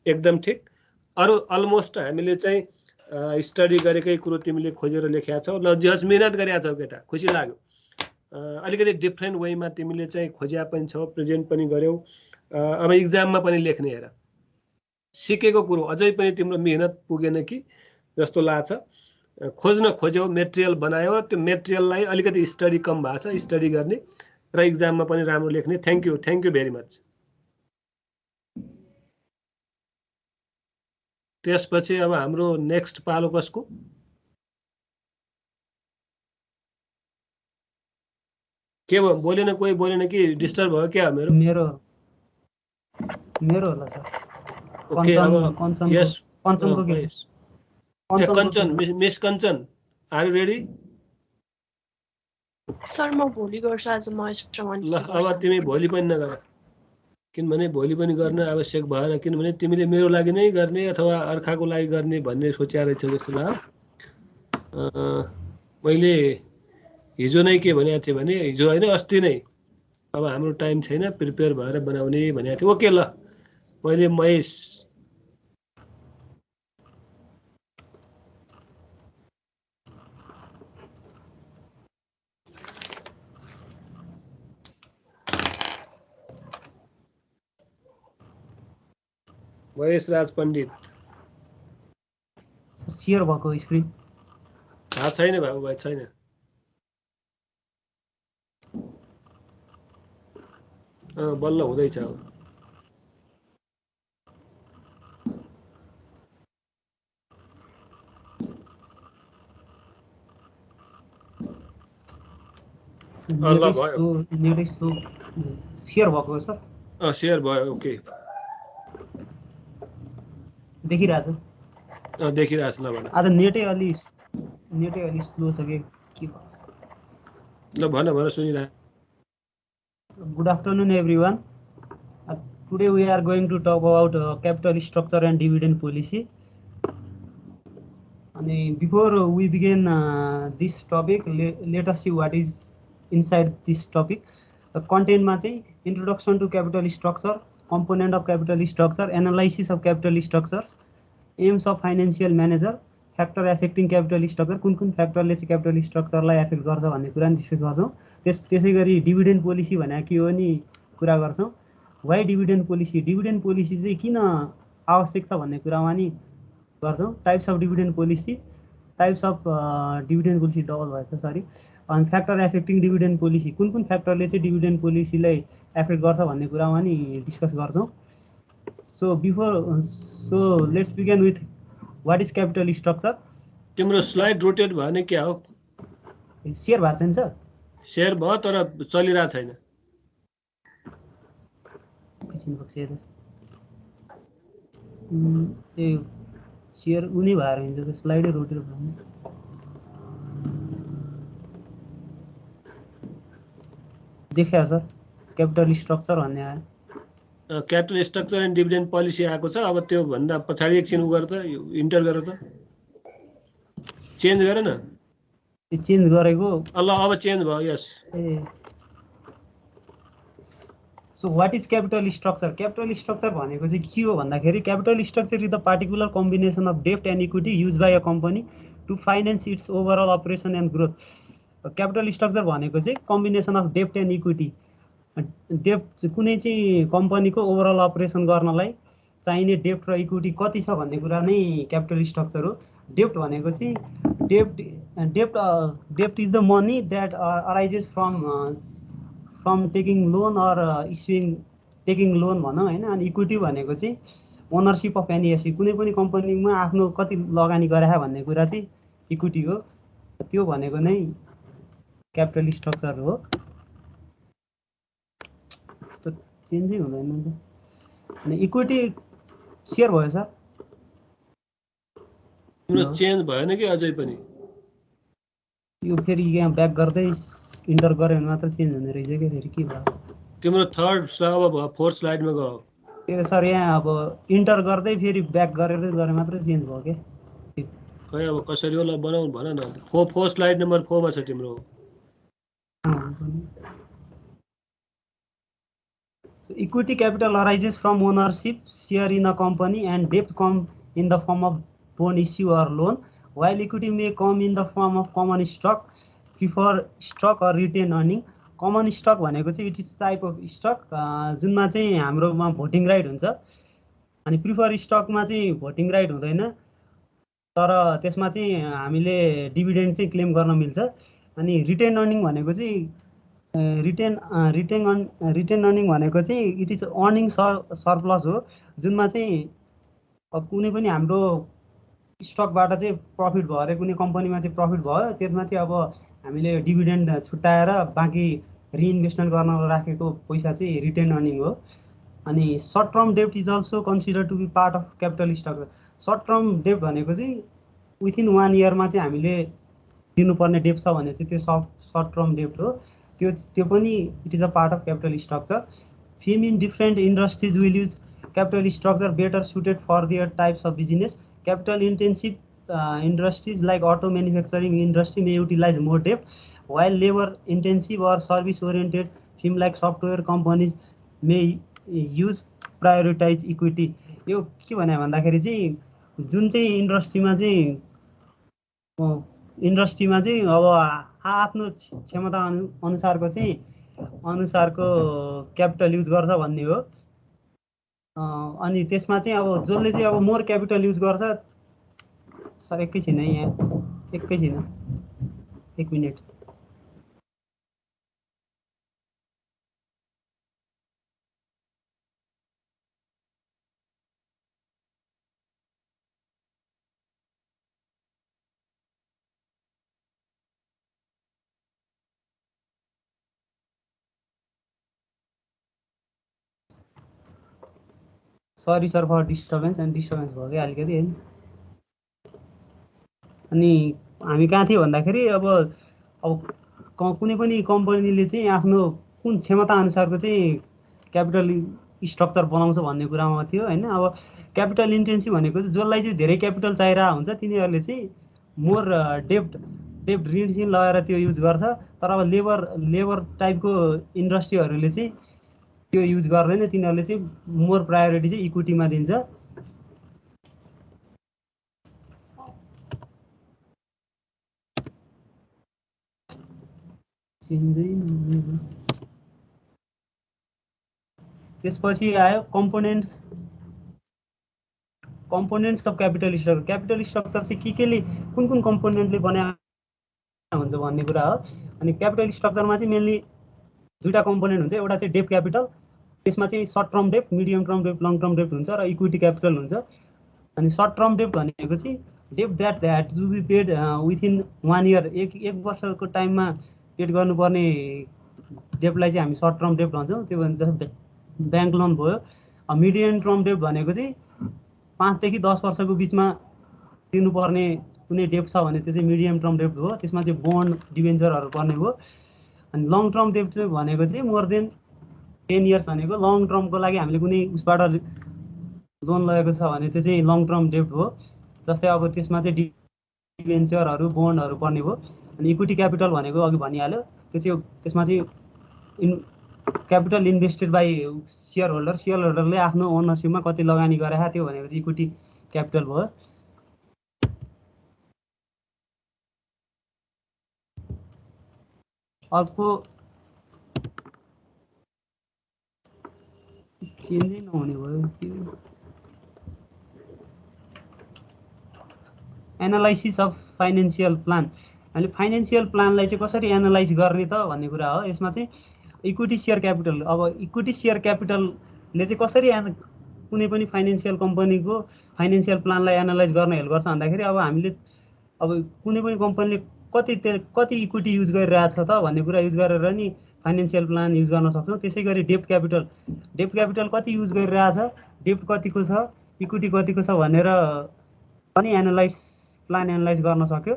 A: एकदम ठिक। अरू अलमोस्ट हामीले चाहिँ स्टडी गरेकै कुरो तिमीले खोजेर लेखेका छौ। ल जस मिहिनेत गरेका छौ केटा, खुसी लाग्यो। अलिकति डिफ्रेन्ट वेमा तिमीले चाहिँ खोज्या पनि छौ, प्रेजेन्ट पनि गर्यौ। अब इक्जाममा पनि लेख्ने हेर, सिकेको कुरो अझै पनि तिम्रो मिहिनेत पुगेन कि जस्तो लाग्छ। खोज्यौ, मेटेरियल बनायो, त्यो मेटेरियललाई अलिकति स्टडी कम भएको छ, स्टडी गर्ने र इक्जाममा पनि राम्रो लेख्ने। Thank you very much. त्यसपछि अब हाम्रो नेक्स्ट पालो कसको? के भयो, बोलेन? कोही बोलेन कि डिस्टर्ब भयो क्या?
D: मेरो होला सर।
A: ओके, अब यस
D: कञ्चनको के?
A: Kanchan, miss Kanchan, are you ready?
F: Sir म भोलि गर्छु, आज म एक्स्ट्रा वान।
A: ल अब तिमी भोलि पनि नगर, किनभने भोलि पनि गर्न आवश्यक भएन, किनभने तिमीले मेरो लागि नै गर्ने अथवा अर्काको लागि गर्ने भन्ने सोचेर रहेछौ जस्तो लाग्यो। मैले हिजो नै के भनेको थिएँ भने, हिजो होइन अस्ति नै, अब हाम्रो टाइम छैन, प्रिपेयर भएर बनाउने भनेको थिएँ। ओके, ल मैले महेश राज पण्डित
D: सेयर भएको स्क्रिन
A: थाहा छैन बाबु भाइ, छैन। बल्ल हुँदैछ अब।
D: सेयर भएको सर?
A: सेयर भयो। ओके,
D: देखिरहेछ?
A: देखिरहेछ। ल
D: आज नेटै अलि स्लो छ कि?
A: ल भन सुनिरहेको।
D: Good afternoon, everyone. Today we are going to talk about capital structure and dividend policy. And before we begin this topic, let us see what is inside this topic. The content ma chai introduction to capital structure, component of capital structure, analysis of capital structures, AIIMS of financial manager, factor affecting capital structure, कुन कुन फ्याक्टरले चाहिँ capital स्ट्रक्चरलाई effect गर्छ भन्ने कुरा नि discuss गर्छौँ। त्यसै गरी डिभिडेन्ड पोलिसी भनेको के हो नि कुरा गर्छौँ। वाइ डिभिडेन्ड पोलिसी चाहिँ किन आवश्यक छ भन्ने कुरामा नि गर्छौँ। Types of dividend policy double भएछ सरी। अनि फ्याक्टर एफेक्टिङ डिभिडेन्ड पोलिसी, कुन कुन फ्याक्टरले चाहिँ डिभिडेन्ड पोलिसीलाई एफेक्ट गर्छ भन्ने कुरामा नि डिस्कस गर्छौँ। So let's begin with what is capital structure.
A: तिम्रो स्लाइड रोटेट भयो नि क्या हो?
D: सेयर भएको छैन सर?
A: सेयर भयो तर चलिरहेको छैन।
D: ए सेयर उनी भएर हिँड्छ त, स्लाइडै रोटेट भयो। देखिया सर क्यापिटल स्ट्रक्चर भन्ने आयो।
A: Capital structure and dividend policy आएको छ। अब त्यो भन्दा पछाडि एकछिन गर त, इन्टर गर त, चेन्ज गर न।
D: चेन्ज गरेको
A: ल अब चेन्ज भयो। Yes.
D: So what is capital structure? Capital structure भनेको चाहिँ के हो भन्दाखेरि capital structure is the particular combination of डेप्ट and equity use by a company to finance its overall operation and growth. Capital structure भनेको चाहिँ combination of डेप्ट and equity. डेप्ट कुनै चाहिँ कम्पनीको ओभरअल अपरेसन गर्नलाई चाहिने डेप्ट र इक्विटी कति छ भन्ने कुरा नै क्यापिटल स्ट्रक्चर हो। डेप्ट भनेको चाहिँ डेप्ट is the money that arises from taking loan or issuing taking loan भनौँ होइन। अनि इक्विटी भनेको चाहिँ ओनरसिप अफ एनी एसेट, कुनै पनि कम्पनीमा आफ्नो कति लगानी गरे भन्ने कुरा चाहिँ इक्विटी हो। त्यो भनेको नै क्यापिटल स्ट्रक्चर हो। त्यस्तो चेन्जै हुँदैन नि त। अनि इक्विटी सेयर भयो सर?
A: तिम्रो चेन्ज भएन कि अझै पनि?
D: यो फेरि यहाँ ब्याक गर्दै इन्टर गऱ्यो भने मात्र चेन्ज हुने रहेछ क्या। फेरि के भयो
A: तिम्रो थर्ड अब भयो, फोर्थ स्लाइडमा गयो।
D: त्यो सर यहाँ अब इन्टर गर्दै फेरि ब्याक गरेर गरे मात्र चेन्ज भयो क्या।
A: खै अब कसरी होला बनाउनु भन न। फोर्थ स्लाइड नम्बर 4 मा छ तिम्रो।
D: Equity capital arises from ownership share in a company and debt come in the form of bond issue or loan, while equity may come in the form of common stock, preferred stock or retained earning. Common stock भनेको चाहिँ it is type of stock जुनमा चाहिँ हाम्रोमा voting right हुन्छ। अनि prefer स्टकमा चाहिँ voting right हुँदैन, तर त्यसमा चाहिँ हामीले डिभिडेन्ड चाहिँ क्लेम गर्न मिल्छ। अनि रिटेन अर्निङ भनेको चाहिँ रिटेन अर्निङ भनेको चाहिँ इट इज अर्निङ सरप्लस हो, जुनमा चाहिँ कुनै पनि हाम्रो स्टकबाट चाहिँ प्रफिट भयो अरे, कुनै कम्पनीमा चाहिँ प्रफिट भयो, त्यसमा चाहिँ अब हामीले डिभिडेन्ड छुट्याएर बाँकी रिइन्भेस्टमेन्ट गर्न राखेको पैसा चाहिँ रिटेन अर्निङ हो। अनि सर्ट टर्म डेप्ट is also consider to be part of capital structure. Short term डेप्ट भनेको चाहिँ विथिन 1 इयरमा चाहिँ हामीले दिनुपर्ने डेप्ट छ भने चाहिँ त्यो सर्ट टर्म डेप्ट हो। त्यो पनि it is a part of capital structure. Firm in different industries will use capital structure better suited for their types of business. Capital intensive industries like auto manufacturing industry may utilise more डेप्ट, while labor intensive or service oriented firm like software companies may use prioritize equity। यो के भने भन्दाखेरि चाहिँ जुन चाहिँ इन्डस्ट्रीमा चाहिँ अब आफ्नो क्षमता अनुसारको क्यापिटल युज गर्छ भन्ने हो। अनि त्यसमा चाहिँ अब जसले चाहिँ अब मोर क्यापिटल युज गर्छ। सर एकैछिन है, यहाँ एकैछिन, 1 minute. Sorry sir for disturbance भयो क्या अलिकति होइन। अनि हामी कहाँ थियो भन्दाखेरि अब कुनै पनि कम्पनीले चाहिँ आफ्नो कुन क्षमता अनुसारको चाहिँ क्यापिटल स्ट्रक्चर बनाउँछ भन्ने कुरामा थियो होइन। अब क्यापिटल इन्टेन्सिभ भनेको चाहिँ जसलाई चाहिँ धेरै क्यापिटल चाहिरहेको हुन्छ तिनीहरूले चाहिँ मोर डेप्ट ऋण चाहिँ लगाएर त्यो युज गर्छ। तर अब लेबर टाइपको इन्डस्ट्रीहरूले चाहिँ त्यो युज गर्दैन, तिनीहरूले चाहिँ मोर प्रायोरिटी चाहिँ इक्विटीमा दिन्छ। त्यसपछि आयो components of capital structure. Capital structure चाहिँ केले कुन कम्पोनेन्टले बनाएको हुन्छ भन्ने कुरा हो। अनि क्यापिटल स्ट्रक्चरमा चाहिँ मेनली दुईटा कम्पोनेन्ट हुन्छ। एउटा चाहिँ डेप क्यापिटल, त्यसमा चाहिँ सर्ट टर्म डेप, मिडियम टर्म डेप, लङ टर्म डेप हुन्छ र इक्विटी क्यापिटल हुन्छ। अनि सर्ट टर्म डेप भनेको चाहिँ debt that to be paid within 1 year, एक वर्षको टाइममा पेड गर्नुपर्ने डेपलाई चाहिँ हामी सर्ट टर्म डेप भन्छौँ। त्यो भन्छ ब्याङ्क लोन भयो। मिडियम टर्म डेप भनेको चाहिँ 5 देखि 10 वर्षको बिचमा तिर्नुपर्ने कुनै डेप छ भने त्यो चाहिँ मिडियम टर्म डेप हो। त्यसमा चाहिँ बोन्ड डिबेन्चरहरू पर्ने हो। अनि लङ टर्म डेप भनेको चाहिँ मोर देन 10 इयर्स भनेको लङ टर्मको लागि हामीले कुनै उसबाट लोन लगेको छ भने त्यो चाहिँ लङ टर्म डेप हो। जस्तै अब त्यसमा चाहिँ डिबेन्चरहरू बोन्डहरू पर्ने हो। अनि इक्विटी क्यापिटल भनेको अघि भनिहाल्यो, त्यो चाहिँ त्यसमा चाहिँ क्यापिटल इन्भेस्टेड बाई सेयर होल्डरले आफ्नो ओनरसिपमा कति लगानी गरेका त्यो भनेको चाहिँ इक्विटी क्यापिटल भयो। अर्को चेन्जै नहुने भयो। Analysis of financial plan. हामीले फाइनेन्सियल प्लानलाई चाहिँ कसरी एनालाइज गर्ने त भन्ने कुरा हो। यसमा चाहिँ इक्विटी सेयर क्यापिटल, अब इक्विटी सेयर क्यापिटलले चाहिँ कसरी कुनै पनि फाइनेन्सियल कम्पनीको फाइनेन्सियल प्लानलाई एनालाइज गर्न हेल्प गर्छ भन्दाखेरि अब हामीले अब कुनै पनि कम्पनीले कति इक्विटी युज गरिरहेछ त भन्ने कुरा युज गरेर नि फाइनेन्सियल प्लान युज गर्न सक्छौँ। त्यसै गरी डेप क्यापिटल कति युज गरिरहेछ, डेप कतिको छ, इक्विटी कतिको छ भनेर पनि प्लान एनालाइज गर्न सक्यो।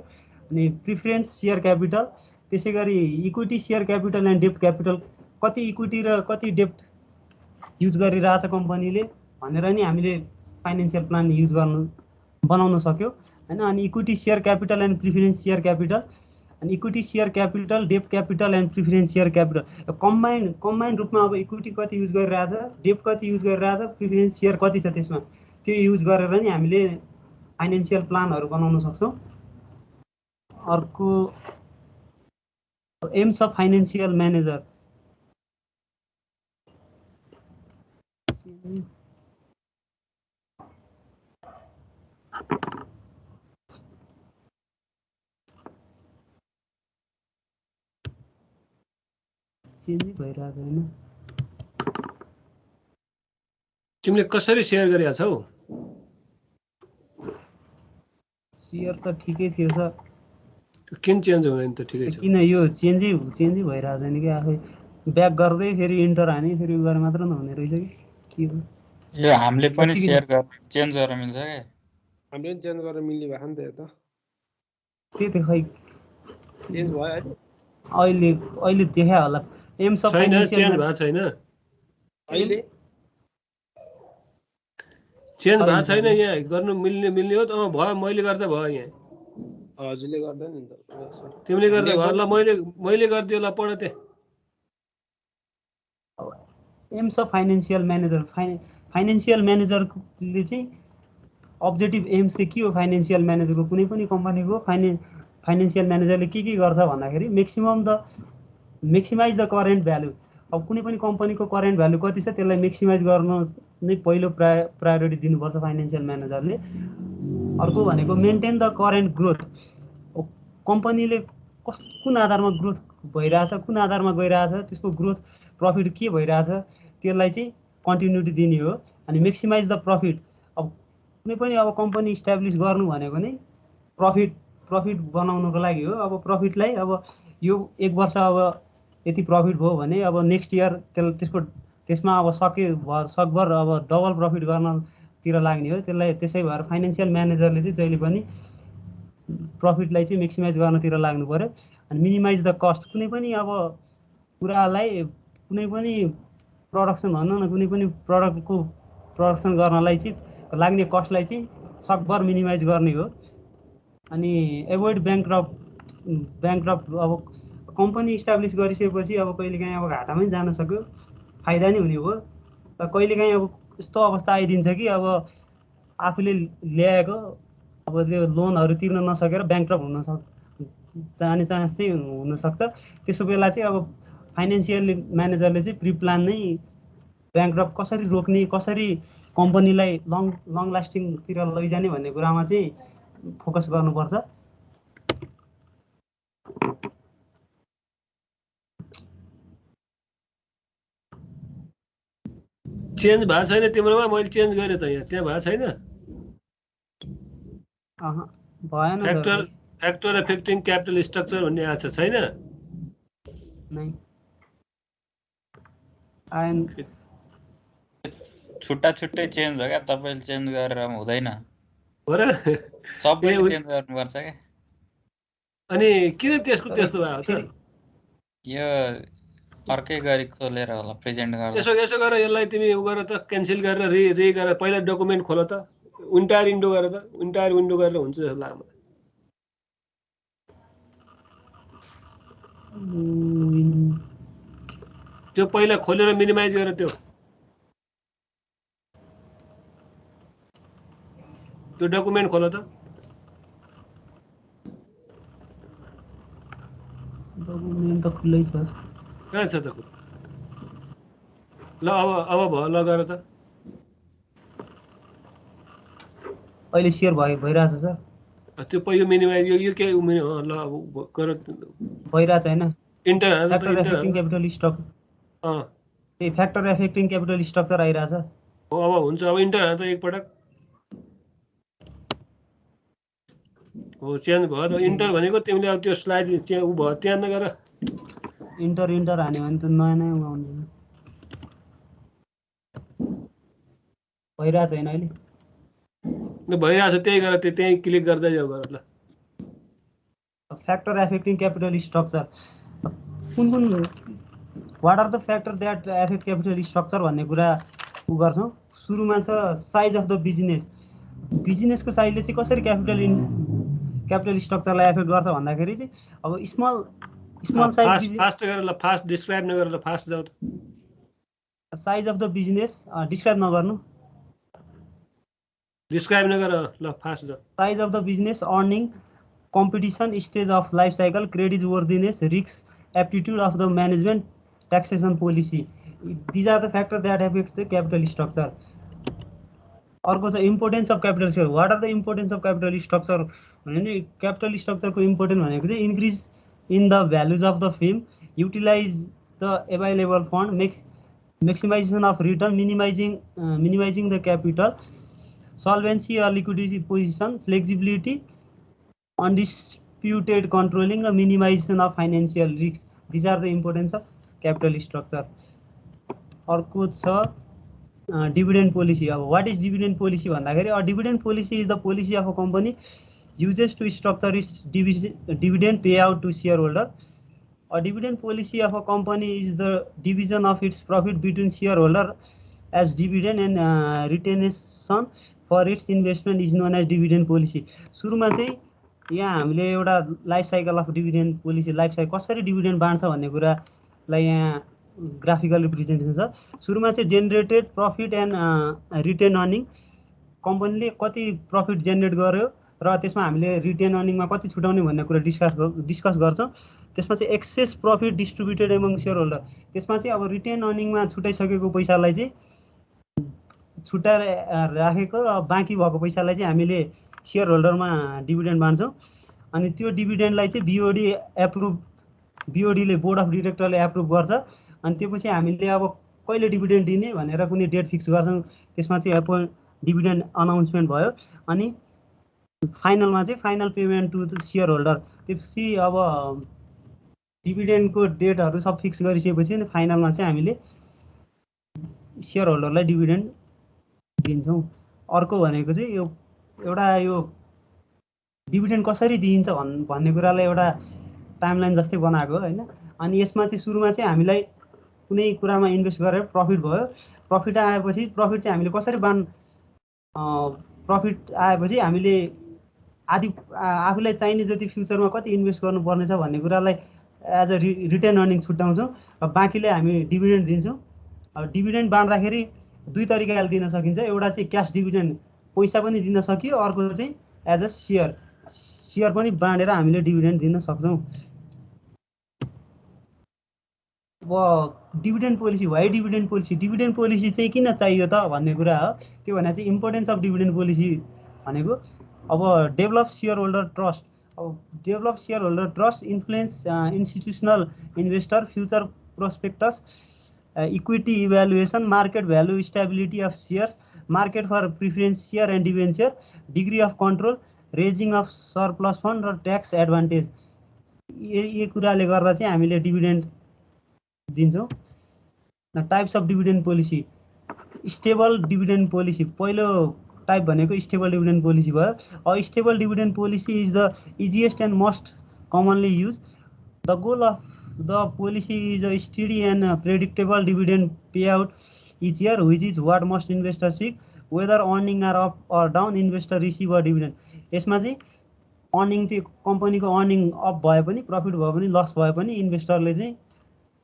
D: अनि प्रिफरेन्स सेयर क्यापिटल, त्यसै गरी इक्विटी सेयर क्यापिटल एन्ड डेप क्यापिटल कति इक्विटी र कति डेप्ट युज गरिरहेछ कम्पनीले भनेर नि हामीले फाइनेन्सियल प्लान बनाउन सक्यो हैन। अनि equity share capital and preference share capital, अनि इक्विटी सेयर क्यापिटल, डेप capital and preference share capital combine रूपमा अब इक्विटी कति युज गरिरहेछ, डेप कति युज गरिरहेछ, प्रिफरेन्स सेयर कति छ त्यसमा, त्यो युज गरेर नि हामीले फाइनेन्सियल प्लानहरू बनाउन सक्छौँ। अर्को एम्स अफ फाइनेन्सियल म्यानेजर। चेन्जै भइरहेको होइन।
A: तिमीले कसरी सेयर गरेका छौ?
D: सेयर त ठिकै थियो सर।
A: किन चेन्ज हुँदैन त? ठिकै छ।
D: किन यो चेन्जै भइरहेको छैन कि आफै ब्याक गर्दै फेरि इन्टर हाने फेरि गरे मात्र नहुने रहेछ कि के हो?
E: यो हामीले पनि सेयर चेन्ज गर्न मिल्छ के?
A: हामीले पनि चेन्ज गर्न मिल्ने भयो नि त। यो त
D: त्यही त खै
A: चेन्ज भयो अहिले
D: अहिले देखा होला। एम्स अफ फाइनेन्सियल
A: चेन्ज भएको छैन अहिले, चेन्ज भएको छैन। यहाँ गर्नु मिल्ने हो त। भयो, मैले गर्दा भयो। यहाँ हजुरले गर्दा नि त, तिमीले गर्दा भयो। ल मैले गरिदियो। ल पढ त्यहाँ।
D: Aims of financial manager. Financial म्यानेजरले चाहिँ अब्जेक्टिभ एम्स चाहिँ के हो? फाइनेन्सियल म्यानेजरको कुनै पनि कम्पनीको फाइनेन्सियल म्यानेजरले के गर्छ भन्दाखेरि मेक्सिमाइज द करेन्ट भ्यालु। अब कुनै पनि कम्पनीको करेन्ट भ्यालु कति छ त्यसलाई मेक्सिमाइज गर्न नै पहिलो प्रायोरिटी दिनुपर्छ फाइनेन्सियल म्यानेजरले। अर्को भनेको मेन्टेन द करेन्ट ग्रोथ। कम्पनीले कुन आधारमा ग्रोथ भइरहेछ, कुन आधारमा गइरहेछ, त्यसको ग्रोथ प्रफिट के भइरहेछ त्यसलाई चाहिँ कन्टिन्युटी दिने हो। अनि मेक्सिमाइज द प्रफिट। अब कुनै पनि अब कम्पनी इस्टाब्लिस गर्नु भनेको नै प्रफिट बनाउनको लागि हो। अब प्रफिटलाई अब यो एक वर्ष अब यति प्रफिट भयो भने अब नेक्स्ट इयर त्यसमा अब सकभर अब डबल प्रफिट गर्नतिर लाग्ने हो। त्यसै भएर फाइनेन्सियल म्यानेजरले चाहिँ जहिले पनि प्रफिटलाई चाहिँ मेक्सिमाइज गर्नतिर लाग्नु पर्यो। अनि मिनिमाइज द कस्ट। कुनै पनि अब कुरालाई, कुनै पनि प्रडक्सन भनौँ न, कुनै पनि प्रडक्टको प्रडक्सन गर्नलाई चाहिँ लाग्ने कस्टलाई चाहिँ सकभर मिनिमाइज गर्ने हो। अनि एभोइड ब्याङ्क्रप्ट। अब कम्पनी इस्टाब्लिस गरिसकेपछि अब कहिलेकाहीँ अब घाटामै जान सक्यो, फाइदा नै हुने हो। तर कहिलेकाहीँ अब यस्तो अवस्था आइदिन्छ कि अब आफूले ल्याएको अब त्यो लोनहरू तिर्न नसकेर ब्याङ्क्रप्ट जाने चान्स चाहिँ हुनसक्छ। त्यसो बेला चाहिँ अब फाइनेन्सियल म्यानेजरले चाहिँ प्रिप्लान नै ब्याङ्क्रप्ट कसरी रोक्ने, कसरी कम्पनीलाई लङ लास्टिङतिर लैजाने भन्ने कुरामा चाहिँ फोकस गर्नुपर्छ।
A: चेन्ज भएको छैन तिम्रोमा? मैले चेन्ज गरेँ त यहाँ, त्यहाँ भएको छैन?
D: भएन
A: फ्याक्टर एफेक्टिङ क्यापिटल स्ट्रक्चर भन्ने आएको छ, छैन?
E: छुट्टा छुट्टै चेन्ज हो क्या, तपाईँले चेन्ज गरेर हुँदैन,
A: हो र?
E: सबैले चेन्ज गर्नुपर्छ क्या।
A: अनि किन त्यस्तो भयो त?
E: यो अर्कै गरी खोलेर होला प्रेजेन्ट गर्दा।
A: यसो गर, यसलाई तिमी उ गर त, क्यान्सल गरेर रि गरेर पहिला डकुमेन्ट खोल त, इन्टायर विन्डो गरेर त, इन्टायर विन्डो गरेर हुन्छ जस्तो लाग्छ मलाई। त्यो पहिला खोलेर मिनिमाइज गरेर त्यो डकुमेन्ट खोल त।
D: डकुमेन्ट त खुलै छ।
A: कहाँ छ त? ल अब भयो, ल गर त।
D: अहिले सेयर भइरहेछ सर।
A: त्यो पहिलो मिनिमाइज यो के ल अब गर,
D: भइरहेछ हैन?
A: इन्टर हाल त,
D: फ्याक्टर
A: इन्टर
D: एफेक्टिङ
A: हाल।
D: Capital structure. A factor affecting capital structure आइरहेछ।
A: हो, अब हुन्छ, अब इन्टर हाल त एकपटक। हो, चेन्ज भयो त। इन्टर भनेको तिमीले अब त्यो स्लाइड त्यहाँ उ भयो, त्यहाँ नगर।
D: इन्टर हान्यो भने त नयाँ आउँदैन। भइरहेछ हैन अहिले?
A: भइरहेछ, त्यही गर, त्यही क्लिक गर्दै जाऊ गर ल।
D: फ्याक्टर एफेक्टिङ क्यापिटल स्ट्रक्चर कुन what are the factor that affect capital structure भन्ने कुरा उ गर्छौँ। सुरुमा छ साइज अफ द बिजनेस। बिजनेसको साइजले चाहिँ कसरी क्यापिटल स्ट्रक्चरलाई एफेक्ट गर्छ भन्दाखेरि चाहिँ अब स्मल साइज
A: फास्ट गरेर ल, फास्ट डिस्क्राइब नगरेर ल, फास्ट जाऊ त।
D: Size of the business describe नगर्नु,
A: डिस्क्राइब नगर ल, फास्ट जाऊ।
D: Size of the business, earning, competition, stage of life cycle, credit worthiness, risks, aptitude of the management, taxation policy. These are the factors that affect the capital structure. अर्को छ importance of capital structure. What are the importance of capital structure भने capital स्ट्रक्चरको important भनेको चाहिँ increase in the values of the firm, utilise the available fund, maximization of return, minimizing the capital, solvency or liquidity position, flexibility, undisputed controlling, and minimization of financial risks. These are the importance of capital structure. अर्को छ dividend policy. What is dividend policy भन्दाखेरि dividend policy is the policy of a company uses to structure its dividend payout to shareholder. A dividend policy of a company is the division of its profit between shareholder as dividend and retention for its investment is known as dividend policy. सुरुमा चाहिँ यहाँ हामीले एउटा life cycle of dividend policy, life cycle कसरी dividend बाँड्छ भन्ने कुरालाई यहाँ ग्राफिकल रिप्रेजेन्टेसन छ। सुरुमा चाहिँ generated profit and retain earning, कम्पनीले कति प्रफिट जेनेरेट गर्यो र त्यसमा हामीले रिटेन अर्निङमा कति छुटाउने भन्ने कुरा डिस्कस गर्छौँ। त्यसमा चाहिँ excess profit distributed among shareholder, त्यसमा चाहिँ अब रिटेन अर्निङमा छुटाइसकेको पैसालाई चाहिँ छुट्याएर राखेको र बाँकी भएको पैसालाई चाहिँ हामीले सेयर होल्डरमा डिभिडेन्ड बाँड्छौँ। अनि त्यो डिभिडेन्डलाई चाहिँ बिओडीले बोर्ड अफ डिरेक्टरले एप्रुभ गर्छ। अनि त्यसपछि हामीले अब कहिले डिभिडेन्ड दिने भनेर कुनै डेट फिक्स गर्छौँ। त्यसमा चाहिँ डिभिडेन्ड अनाउन्समेन्ट भयो। अनि फाइनलमा चाहिँ final payment to the shareholder. त्यसपछि अब डिभिडेन्डको डेटहरू सब फिक्स गरिसकेपछि फाइनलमा चाहिँ हामीले सेयर होल्डरलाई डिभिडेन्ड दिन्छौँ। अर्को भनेको चाहिँ यो डिभिडेन्ड कसरी दिइन्छ भन्ने कुरालाई एउटा टाइमलाइन जस्तै बनाएको होइन। अनि यसमा चाहिँ सुरुमा चाहिँ हामीलाई कुनै कुरामा इन्भेस्ट गरेर प्रफिट भयो, प्रफिट आएपछि प्रफिट चाहिँ हामीले कसरी प्रफिट आएपछि हामीले आदि आफूलाई चाहिने जति फ्युचरमा कति इन्भेस्ट गर्नुपर्ने छ भन्ने कुरालाई एज अ रिटेन अर्निङ छुट्याउँछौँ। बाँकीलाई हामी डिभिडेन्ड दिन्छौँ। अब डिभिडेन्ड बाँड्दाखेरि दुई तरिकाले दिन सकिन्छ। एउटा चाहिँ क्यास डिभिडेन्ड पैसा पनि दिन सकियो, अर्को चाहिँ एज अ सेयर पनि बाँडेर हामीले डिभिडेन्ड दिन सक्छौँ। अब dividend policy, why dividend policy, dividend policy चाहिँ किन चाहियो त भन्ने कुरा हो। त्यो भने चाहिँ इम्पोर्टेन्स अफ डिभिडेन्ड पोलिसी भनेको अब डेभलप सेयर होल्डर ट्रस्ट। अब develop shareholder trust influence institutional investor, future prospectus, equity evaluation, market value stability of shares, market for preference share and debenture, degree of control, raising of surplus fund र tax advantage. यी कुराले गर्दा चाहिँ हामीले dividend दिन्छौँ। Types of dividend policy, stable dividend policy. पहिलो type भनेको stable dividend policy भयो। अब stable dividend policy is the easiest and most commonly use. The goal of the policy is a steady and predictable dividend pay out each year, which is what most investors seek. Whether earning are up or down, investor receive a dividend. यसमा चाहिँ earning चाहिँ कम्पनीको earning up भए पनि, profit भए पनि, loss भए पनि इन्भेस्टरले चाहिँ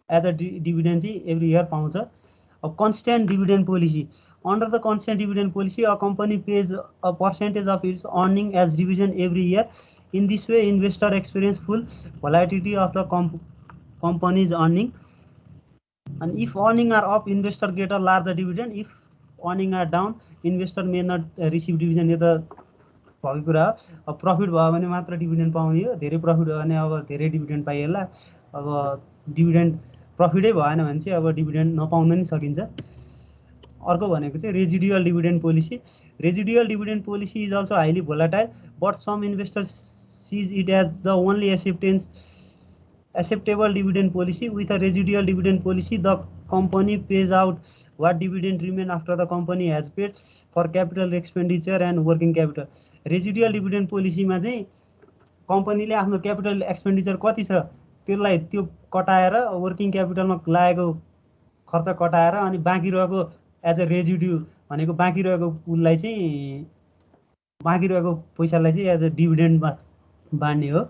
D: एज अ डिभिडेन्ड चाहिँ एभ्री इयर पाउँछ। अब constant dividend policy, under the constant dividend policy a company pays a percentage of its earning as dividend every year. In this way investor experience full volatility of the company's earning. And if earning are up, investor get a larger dividend. If earning are down, investor may not receive dividend. यो त भएको कुरा हो। अब profit भयो भने मात्र dividend पाउने हो, धेरै प्रफिट भयो भने अब धेरै डिभिडेन्ड पाइएला। अब डिभिडेन्ड प्रफिटै भएन भने चाहिँ अब डिभिडेन्ड नपाउन नि सकिन्छ। अर्को भनेको चाहिँ residual dividend policy. Residual dividend policy is also highly volatile, but some investors sees it as the only acceptable dividend policy. With a residual dividend policy, the company pays out what dividend remain after the company has paid for capital expenditure and working capital. Residual dividend policy मा चाहिँ कम्पनीले आफ्नो capital expenditure कति छ त्यसलाई त्यो कटाएर working क्यापिटलमा लागेको खर्च कटाएर अनि बाँकी रहेको एज अ रेजिड्यू भनेको बाँकी रहेको पुललाई चाहिँ बाँकी रहेको पैसालाई चाहिँ एज अ डिभिडेन्डमा बाँड्ने हो।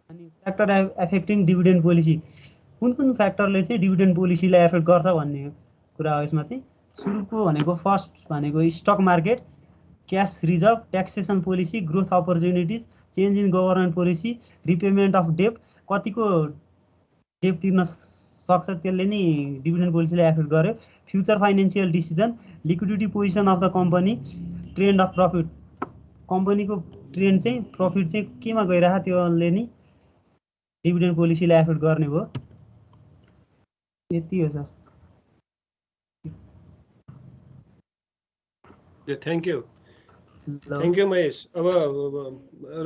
D: अनि फ्याक्टर एफेक्टिङ डिभिडेन्ड पोलिसी, कुन कुन फ्याक्टरले चाहिँ डिभिडेन्ड पोलिसीलाई एफेक्ट गर्छ भन्ने कुरा हो। यसमा चाहिँ सुरुको भनेको फर्स्ट भनेको stock market, cash reserve, taxation policy, growth opportunities, change in government policy, repayment of डेप्ट, कतिको डेप्ट तिर्न सक्छ त्यसले नि डिभिडेन्ड पोलिसीलाई एफेक्ट गर्यो। Future financial decision, liquidity position of the company, trend of profit, कम्पनीको ट्रेन्ड चाहिँ प्रफिट चाहिँ केमा गइरहेको त्योले नि डिभिडेन्ड पोलिसीलाई एफेक्ट गर्ने भयो। यति हो सर।
A: Thank you Mahesh. अब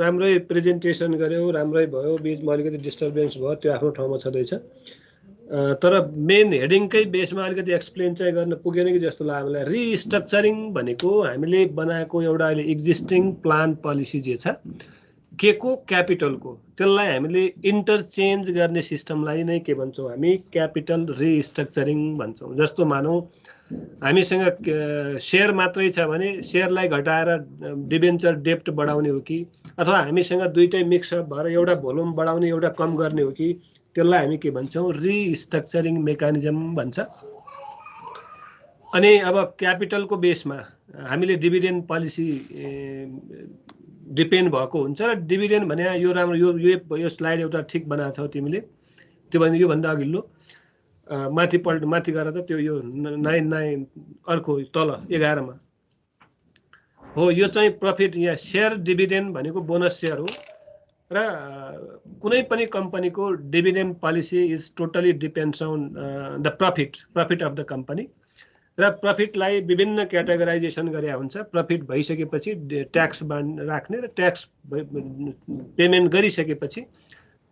A: राम्रै प्रेजेन्टेसन गऱ्यौ, राम्रै भयो, बिचमा अलिकति डिस्टर्बेन्स भयो, त्यो आफ्नो ठाउँमा छँदैछ। तर मेन हेडिङकै बेसमा अलिकति एक्सप्लेन चाहिँ गर्न पुगेन कि जस्तो लाग्यो मलाई। रिस्ट्रक्चरिङ भनेको हामीले बनाएको एउटा अहिले एक्जिस्टिङ प्लान पोलिसी जे छ के को क्यापिटलको, त्यसलाई हामीले इन्टरचेन्ज गर्ने सिस्टमलाई नै के भन्छौँ हामी, क्यापिटल रिस्ट्रक्चरिङ भन्छौँ। जस्तो मानौँ हामीसँग सेयर मात्रै छ भने सेयरलाई घटाएर डिबेन्चर डेप्ट बढाउने हो कि, अथवा हामीसँग दुईटै मिक्सअप भएर एउटा भोल्युम बढाउने एउटा कम गर्ने हो कि, त्यसलाई हामी के भन्छौँ, रिस्ट्रक्चरिङ मेकानिजम भन्छ। अनि अब क्यापिटलको बेसमा हामीले डिभिडेन्ड पोलिसी डिपेन्ड भएको हुन्छ। र डिभिडेन्ड भने यो राम्रो, यो स्लाइड एउटा ठिक बनाएको छौ तिमीले, त्यो भने योभन्दा अघिल्लो माथि गएर त त्यो यो 9 अर्को तल 11 मा हो। यो चाहिँ प्रफिट, यहाँ सेयर डिभिडेन्ड भनेको बोनस सेयर हो। र कुनै पनि कम्पनीको dividend policy is totally depends on the profit of the company. र प्रफिटलाई विभिन्न क्याटेगराइजेसन गरे हुन्छ। प्रफिट भइसकेपछि ट्याक्स राख्ने र ट्याक्स पेमेन्ट गरिसकेपछि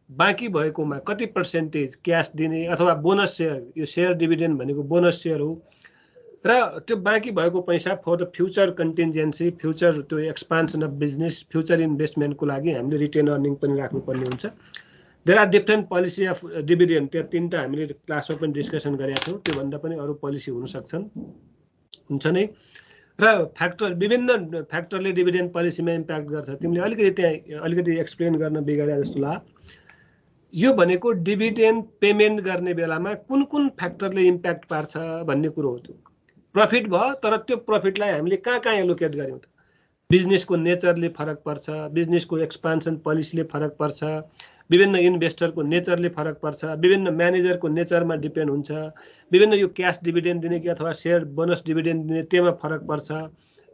A: बाँकी भएकोमा कति पर्सेन्टेज क्यास दिने अथवा बोनस सेयर, यो सेयर डिभिडेन्ड भनेको बोनस सेयर हो। र त्यो बाँकी भएको पैसा for the future contingency, future त्यो एक्सपान्सन अफ बिजनेस, फ्युचर इन्भेस्टमेन्टको लागि हामीले रिटेन अर्निङ पनि राख्नुपर्ने हुन्छ। There are different policy of dividend, त्यो तीनटा हामीले क्लासमा पनि डिस्कसन गरेका थियौँ। त्योभन्दा पनि अरू पोलिसी हुन सक्छन्, हुन्छ नै। र विभिन्न फ्याक्टरले डिभिडेन्ड पोलिसीमा इम्प्याक्ट गर्छ। तिमीले अलिकति एक्सप्लेन गर्न बिगारे जस्तो लाग्यो। यो भनेको डिभिडेन्ड पेमेन्ट गर्ने बेलामा कुन कुन फ्याक्टरले इम्प्याक्ट पार्छ भन्ने कुरो हो। त्यो प्रफिट भयो, तर त्यो प्रफिटलाई हामीले कहाँ एलोकेट गर्यौँ त? बिजनेसको नेचरले फरक पर्छ, बिजनेसको एक्सपान्सन पोलिसीले फरक पर्छ, विभिन्न इन्भेस्टरको नेचरले फरक पर्छ, विभिन्न म्यानेजरको नेचरमा डिपेन्ड हुन्छ, विभिन्न यो क्यास डिभिडेन्ड दिने कि अथवा सेयर बोनस डिभिडेन्ड दिने त्यसमा फरक पर्छ।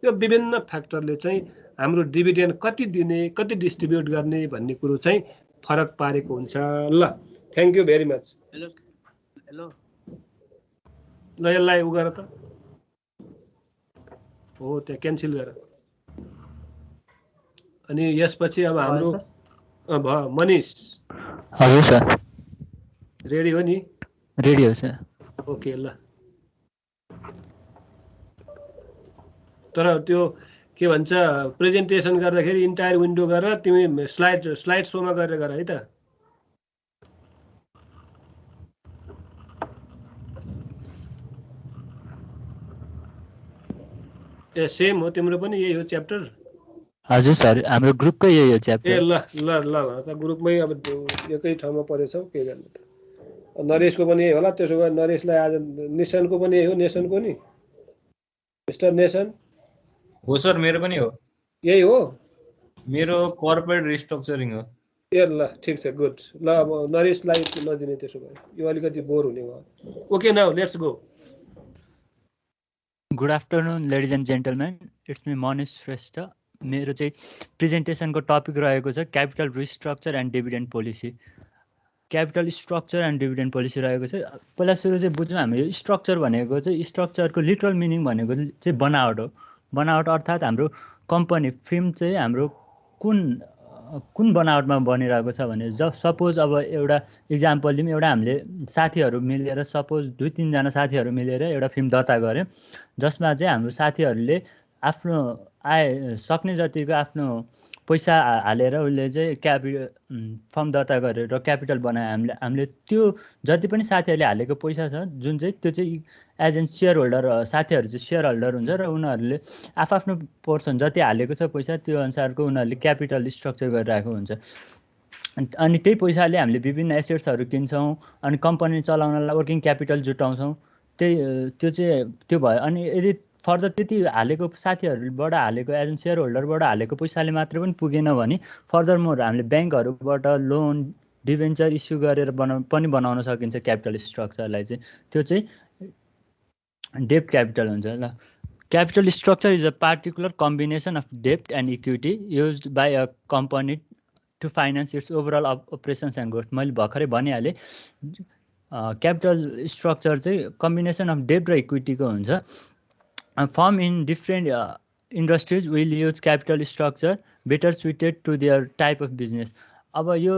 A: यो विभिन्न फ्याक्टरले चाहिँ हाम्रो डिभिडेन्ड कति दिने, कति डिस्ट्रिब्युट गर्ने भन्ने कुरो चाहिँ फरक पारेको हुन्छ। ल, thank you very much.
B: Hello hello
A: ल, यसलाई उ गर त, हो त्यहाँ क्यान्सल गर। अनि यसपछि अब हाम्रो भयो मनिष,
G: हजुर सर,
A: रेडी हो नि?
G: रेडी हो सर।
A: ओके, ल। तर त्यो के भन्छ, प्रेजेन्टेसन गर्दाखेरि इन्टायर विन्डो गरेर तिमी स्लाइड सोमा गरेर गर है त। ए सेम हो, तिम्रो पनि यही हो च्याप्टर?
G: हजुर सर, हाम्रो ग्रुपकै यही हो
A: ए
G: च्याप्टर।
A: ल ल ल भन त, ग्रुपमै अब एकै ठाउँमा परेछौ, के गर्ने त। नरेशको पनि यही होला, त्यसो भए नरेशलाई आज निशनको पनि यही हो, नेसनको नि मिस्टर नेसन?
H: हो सर, मेरो पनि हो।
A: यही हो
H: मेरो कर्पोरेट रिस्ट्रक्चरिङ हो।
A: ए ल ठिक छ, गुड। ल अब नरेशलाई नदिने, त्यसो भए यो अलिकति बोर हुने भयो। Okay, now let's go.
G: Good afternoon ladies and gentlemen, it's me Manish Shrestha. मेरो चाहिँ प्रेजेन्टेसनको टपिक रहेको छ capital restructure and dividend policy. Capital structure and dividend policy रहेको छ। पहिला सुरु चाहिँ बुझ्यौँ हामी, यो स्ट्रक्चर भनेको चाहिँ स्ट्रक्चरको लिटरल मिनिङ भनेको चाहिँ बनावट हो। बनावट अर्थात् हाम्रो कम्पनी फिल्म चाहिँ हाम्रो कुन बनावटमा बनिरहेको छ भने, सपोज अब एउटा इक्जाम्पल दिउँ, एउटा हामीले साथीहरू मिलेर, सपोज 2-3जना साथीहरू मिलेर एउटा फिल्म दर्ता गऱ्यौँ, जसमा चाहिँ हाम्रो साथीहरूले आफ्नो आय सक्ने जतिको आफ्नो पैसा हालेर उसले चाहिँ फर्म दर्ता गरेर क्यापिटल बनायो। हामीले त्यो जति पनि साथीहरूले हालेको पैसा छ जुन चाहिँ, त्यो चाहिँ एज एन सेयर होल्डर, साथीहरू चाहिँ सेयर होल्डर हुन्छ र उनीहरूले आफ्नो पोर्सन जति हालेको छ पैसा, त्यो अनुसारको उनीहरूले क्यापिटल स्ट्रक्चर गरिरहेको हुन्छ। अनि त्यही पैसाले हामीले विभिन्न एसेट्सहरू किन्छौँ, अनि कम्पनी चलाउनलाई वर्किङ क्यापिटल जुटाउँछौँ। त्यो भयो। अनि यदि फर्दर त्यति हालेको साथीहरूबाट हालेको एज एन सेयर होल्डरबाट हालेको पैसाले मात्रै पनि पुगेन भने फर्दर मोर हामीले ब्याङ्कहरूबाट लोन डिभेन्चर इस्यु गरेर पनि बनाउन सकिन्छ क्यापिटल स्ट्रक्चरलाई चाहिँ। त्यो चाहिँ डेब्ट क्यापिटल हुन्छ। ल, capital structure is a particular combination of डेब्ट and equity used by a company to finance its overall operations and growth. मैले भर्खरै भनिहालेँ, क्यापिटल स्ट्रक्चर चाहिँ कम्बिनेसन अफ डेब्ट र इक्विटीको हुन्छ। Firm in different industries will use capital structure better suited to their type of business. अब यो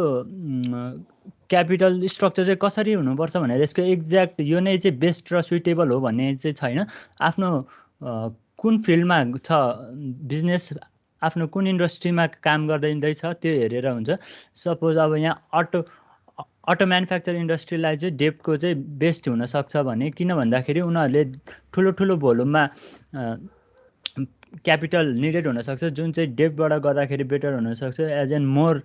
G: capital structure चाहिँ कसरी हुनुपर्छ भनेर यसको एक्ज्याक्ट यो नै चाहिँ बेस्ट र सुइटेबल हो भन्ने चाहिँ छैन। आफ्नो कुन फिल्डमा छ बिजनेस, आफ्नो कुन इन्डस्ट्रीमा काम गर्दैछ त्यो हेरेर हुन्छ। सपोज अब यहाँ अटो म्यानुफ्याक्चर इन्डस्ट्रीलाई चाहिँ डेब्टको चाहिँ बेस्ट हुनसक्छ भने, किन भन्दाखेरि उनीहरूले ठुलो भोल्युममा क्यापिटल निडेड हुनसक्छ, जुन चाहिँ डेब्टबाट गर्दाखेरि बेटर हुनसक्छ एज एन मोर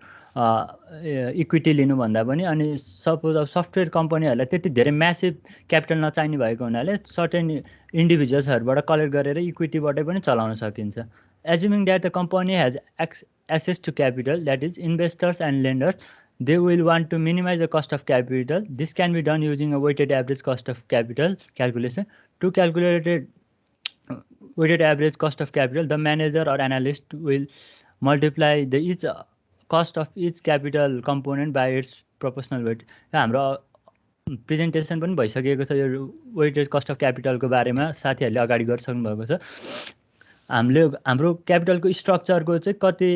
G: इक्विटी लिनुभन्दा पनि। अनि सपोज अब सफ्टवेयर कम्पनीहरूलाई त्यति धेरै म्यासिभ क्यापिटल नचाहिने भएको हुनाले सर्टेन इन्डिभिजुअल्सहरूबाट कलेक्ट गरेर इक्विटीबाटै पनि चलाउन सकिन्छ। Assuming that the company has access to capital, that is investors and lenders, they will want to minimize the cost of capital. This can be done using a weighted average cost of capital calculation. To calculate weighted average cost of capital, the manager or analyst will multiply the each cost of each capital component by its proportional weight. हाम्रो presentation पनि भइसकेको छ यो weighted cost of क्यापिटलको बारेमा, साथीहरूले अगाडि गरिसक्नु भएको छ। हाम्रो क्यापिटलको स्ट्रक्चरको चाहिँ कति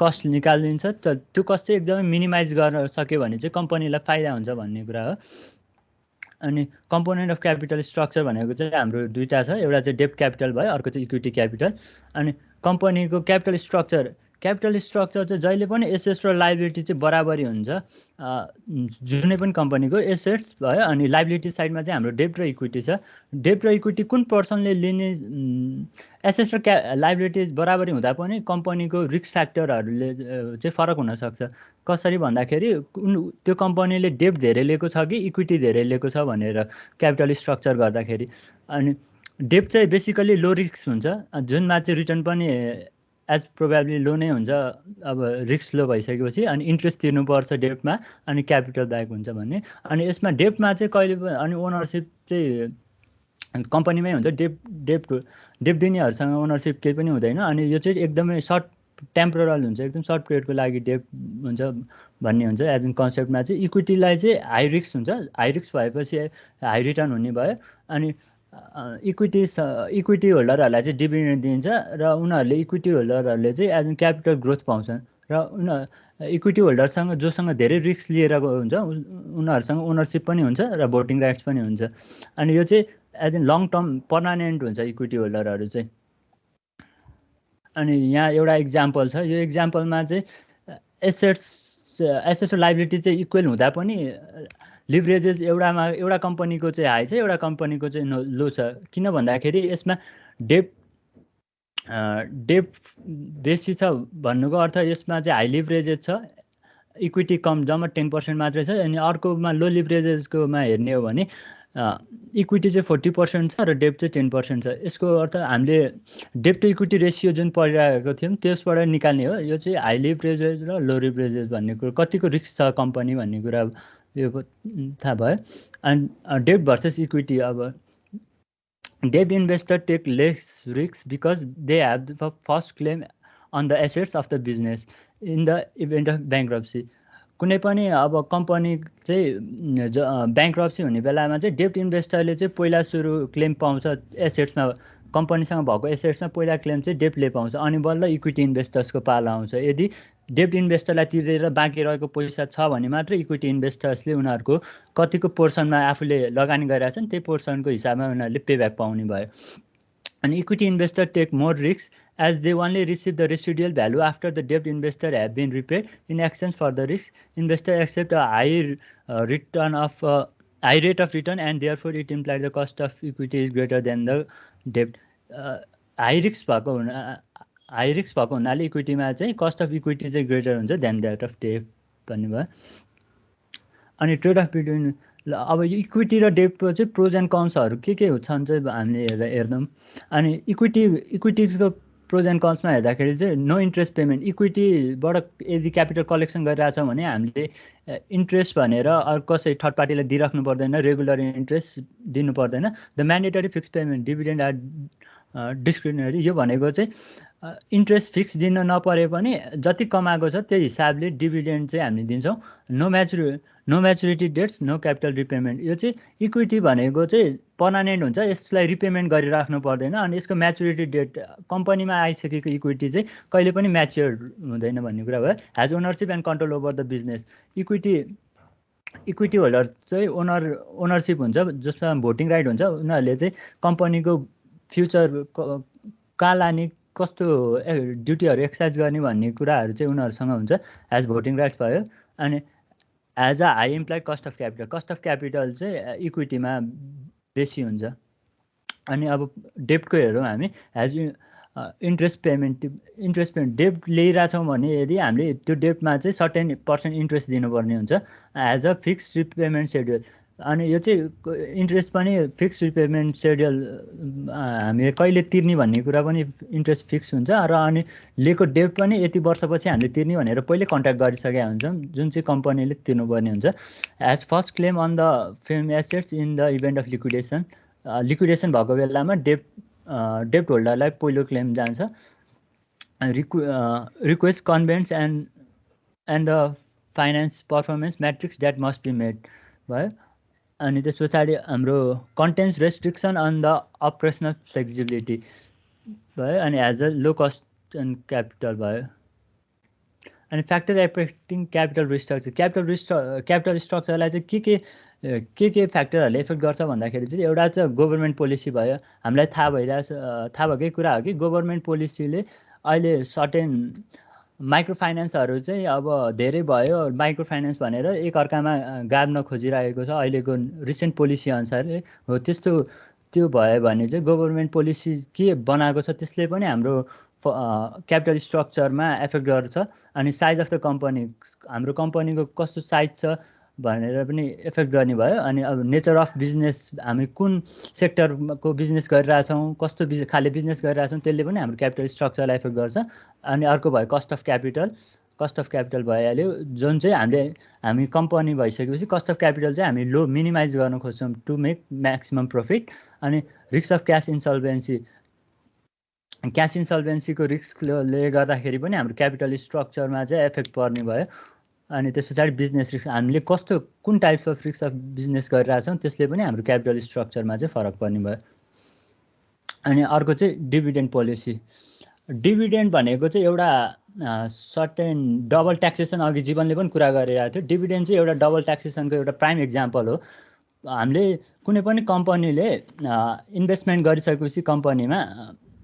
G: कस्ट निकालिदिन्छ, त्यो कस्ट चाहिँ एकदमै मिनिमाइज गर्न सक्यो भने चाहिँ कम्पनीलाई फाइदा हुन्छ भन्ने कुरा हो। अनि कम्पोनेन्ट अफ क्यापिटल स्ट्रक्चर भनेको चाहिँ हाम्रो दुईवटा छ, एउटा चाहिँ डेब्ट क्यापिटल भयो, अर्को चाहिँ इक्विटी क्यापिटल। अनि कम्पनीको क्यापिटल स्ट्रक्चर चाहिँ जहिले पनि एसेट्स र लाइबिलिटी चाहिँ बराबरी हुन्छ। जुनै पनि कम्पनीको एसेट्स भयो, अनि लाइबिलिटी साइडमा चाहिँ हाम्रो डेब्ट र इक्विटी छ। डेब्ट र इक्विटी कुन पर्सनले लिने, एसेट्स र लाइबिलिटिज बराबरी हुँदा पनि कम्पनीको रिस्क फ्याक्टरहरूले चाहिँ फरक हुनसक्छ। कसरी भन्दाखेरि त्यो कम्पनीले डेब्ट धेरै लिएको छ कि इक्विटी धेरै लिएको छ भनेर क्यापिटल स्ट्रक्चर गर्दाखेरि। अनि डेब्ट चाहिँ बेसिकली लो रिस्क हुन्छ, जुनमा चाहिँ रिटर्न पनि एज प्रोबेबली लो नै हुन्छ। अब रिस्क लो भइसकेपछि अनि इन्ट्रेस्ट तिर्नुपर्छ डेब्टमा अनि क्यापिटल ब्याक हुन्छ भन्ने। अनि यसमा डेब्टमा चाहिँ कहिले पनि अनि ओनरसिप चाहिँ कम्पनीमै हुन्छ। डेब्ट दिनेहरूसँग ओनरसिप केही पनि हुँदैन। अनि यो चाहिँ एकदमै सर्ट टेम्पोरल हुन्छ, एकदम सर्ट पिरियडको लागि डेब्ट हुन्छ भन्ने हुन्छ एज एन कन्सेप्टमा चाहिँ। इक्विटीलाई चाहिँ हाई रिस्क हुन्छ, हाई रिस्क भएपछि हाई रिटर्न हुने भयो। अनि इक्विटी होल्डरहरूलाई चाहिँ डिभिडेन्ड दिन्छ र उनीहरूले इक्विटी होल्डरहरूले चाहिँ एज एन क्यापिटल ग्रोथ पाउँछन्। र इक्विटी होल्डरसँग जोसँग धेरै रिस्क लिएर हुन्छ उनीहरूसँग ओनरसिप पनि हुन्छ र भोटिङ राइट्स पनि हुन्छ। अनि यो चाहिँ as an long term permanent हुन्छ इक्विटी होल्डरहरू चाहिँ। अनि यहाँ एउटा इक्जाम्पल छ, यो इक्जाम्पलमा चाहिँ एसेट्स र लाइबिलिटी चाहिँ इक्वल हुँदा पनि लिभरेजेस एउटा कम्पनीको चाहिँ हाई छ, एउटा कम्पनीको चाहिँ लो छ। किन भन्दाखेरि यसमा डेब्ट बेसी छ भन्नुको अर्थ यसमा चाहिँ हाई लिभरेजेस छ, इक्विटी कम जम्मा 10% मात्रै छ। अनि अर्कोमा लो लिभरेजेसकोमा हेर्ने हो भने इक्विटी चाहिँ 40% छ र डेब्ट चाहिँ 10% छ। यसको अर्थ हामीले डेब्ट टु इक्विटी रेसियो जुन पढिरहेको थियौँ त्यसबाट निकाल्ने हो। यो चाहिँ हाई लिभरेजेस र लो लिभरेजेस भन्ने कुरो, कतिको रिस्क छ कम्पनी भन्ने कुरा यो थाहा भयो। अनि डेब्ट भर्सेस इक्विटी, अब डेब्ट investor take less risk because they have the first claim on the assets of the business in the event of bankruptcy. कुनै पनि अब कम्पनी चाहिँ ब्याङ्क्रप्सी हुने बेलामा चाहिँ डेब्ट इन्भेस्टरले चाहिँ पहिला सुरु क्लेम पाउँछ एसेट्समा, कम्पनीसँग भएको एसेट्समा पहिला क्लेम चाहिँ डेब्टले पाउँछ। अनि बल्ल इक्विटी इन्भेस्टर्सको पाला आउँछ। यदि डेब्ट इन्भेस्टरलाई तिरेर बाँकी रहेको पैसा छ भने मात्रै इक्विटी इन्भेस्टर्सले उनीहरूको कतिको पोर्सनमा आफूले लगानी गरिरहेछन् त्यही पोर्सनको हिसाबमा उनीहरूले पे ब्याक पाउने भयो। अनि equity investor take more risk as they only receive the residual value after the debt investor have been repaid. In exchange for the risk, investor accept a high rate of return, and therefore it implies the cost of equity is greater than the debt. High risk भएको हुनाले इक्विटीमा चाहिँ cost of equity चाहिँ greater हुन्छ then that of डेब्ट भन्ने भयो। अनि trade off between, अब इक्विटी र डेब्टको चाहिँ प्रोज एन्ड कन्सहरू के छन् चाहिँ हामीले हेर्छौँ। अनि इक्विटीको प्रोज एन्ड कन्समा हेर्दाखेरि चाहिँ नो इन्ट्रेस्ट पेमेन्ट, इक्विटीबाट यदि क्यापिटल कलेक्सन गरिरहेछौँ भने हामीले इन्ट्रेस्ट भनेर कसै थर्ड पार्टीलाई दिइराख्नु पर्दैन, रेगुलर इन्ट्रेस्ट दिनु पर्दैन। The mandatory fix payment dividend are discriminatory, यो भनेको चाहिँ इन्ट्रेस्ट फिक्स दिन नपरे पनि जति कमाएको छ त्यही हिसाबले डिभिडेन्ड चाहिँ हामीले दिन्छौँ। No maturity dates, no capital repayment. यो चाहिँ इक्विटी भनेको चाहिँ पर्मानेन्ट हुन्छ, यसलाई रिपेमेन्ट गरिराख्नु पर्दैन। अनि यसको म्याचुरिटी डेट कम्पनीमा आइसकेको इक्विटी चाहिँ कहिले पनि म्याच्योर हुँदैन भन्ने कुरा भयो। Has ownership and control over the business, equity holder चाहिँ ओनरसिप हुन्छ जसमा भोटिङ राइट हुन्छ। उनीहरूले चाहिँ कम्पनीको फ्युचर कहाँ लाने, कस्तो ड्युटीहरू एक्सर्साइज गर्ने भन्ने कुराहरू चाहिँ उनीहरूसँग हुन्छ, एज भोटिङ राइट्स भयो। अनि as a high implied cost of capital चाहिँ इक्विटीमा बेसी हुन्छ। अनि अब डेब्टको हेरौँ हामी, एज इन्ट्रेस्ट पेमेन्ट डेब्ट लिइरहेछौँ भने यदि हामीले त्यो डेब्टमा चाहिँ सर्टेन पर्सेन्ट इन्ट्रेस्ट दिनुपर्ने हुन्छ as a fixed repayment schedule. अनि यो चाहिँ इन्ट्रेस्ट पनि फिक्स रिपेमेन्ट सेड्युल हामीले कहिले तिर्ने भन्ने कुरा पनि इन्ट्रेस्ट फिक्स हुन्छ। र अनि लिएको डेब्ट पनि यति वर्षपछि हामीले तिर्ने भनेर पहिले कन्ट्याक्ट गरिसकेका हुन्छौँ जुन चाहिँ कम्पनीले तिर्नुपर्ने हुन्छ। As first claim on the firm assets in the event of liquidation भएको बेलामा डेब्ट होल्डरलाई पहिलो क्लेम जान्छ। Request covenants and the finance performance matrix that must be made भयो। अनि त्यस पछाडि हाम्रो contents restriction on the operational flexibility भयो। अनि as a low cost and capital भयो। अनि factor affecting capital restructure, capital स्ट्रक्चरलाई चाहिँ के फ्याक्टरहरूले एफेक्ट गर्छ भन्दाखेरि चाहिँ एउटा चाहिँ गभर्मेन्ट पोलिसी भयो। हामीलाई थाहा भएकै कुरा हो कि गभर्मेन्ट पोलिसीले अहिले सर्टेन माइक्रो फाइनेन्सहरू चाहिँ अब धेरै भयो, माइक्रो फाइनेन्स भनेर एकअर्कामा गाड्न खोजिरहेको छ अहिलेको रिसेन्ट पोलिसी अनुसारले हो। त्यो भयो भने चाहिँ गभर्मेन्ट पोलिसी के बनाएको छ त्यसले पनि हाम्रो क्यापिटल स्ट्रक्चरमा एफेक्ट गर्छ। अनि साइज अफ द कम्पनी, हाम्रो कम्पनीको कस्तो साइज छ, भनेर पनि एफेक्ट गर्ने भयो। अनि अब नेचर अफ बिजनेस, हामी कुन सेक्टरको बिजनेस गरिरहेछौँ, कस्तो खाले बिजनेस गरिरहेछौँ, त्यसले पनि हाम्रो क्यापिटल स्ट्रक्चरलाई एफेक्ट गर्छ। अनि अर्को भयो कस्ट अफ क्यापिटल भइहाल्यो, जुन चाहिँ हामी कम्पनी भइसकेपछि कस्ट अफ क्यापिटल चाहिँ हामी लो मिनिमाइज गर्न खोज्छौँ टु मेक म्याक्सिमम प्रफिट। अनि रिस्क अफ क्यास इन्सल्भेन्सीको रिस्कले गर्दाखेरि पनि हाम्रो क्यापिटल स्ट्रक्चरमा चाहिँ एफेक्ट पर्ने भयो। अनि त्यस पछाडि बिजनेस रिस्क, हामीले कुन types of risk of business गरिरहेछौँ त्यसले पनि हाम्रो क्यापिटल स्ट्रक्चरमा चाहिँ फरक पर्ने भयो। अनि अर्को चाहिँ डिभिडेन्ड पोलिसी। डिभिडेन्ड भनेको चाहिँ एउटा सर्टेन डबल ट्याक्सेसन, अघि जीवनले पनि कुरा गरिरहेको थियो। डिभिडेन्ड चाहिँ एउटा डबल ट्याक्सेसनको एउटा प्राइम एक्जाम्पल हो। हामीले कुनै पनि कम्पनीले इन्भेस्टमेन्ट गरिसकेपछि कम्पनीमा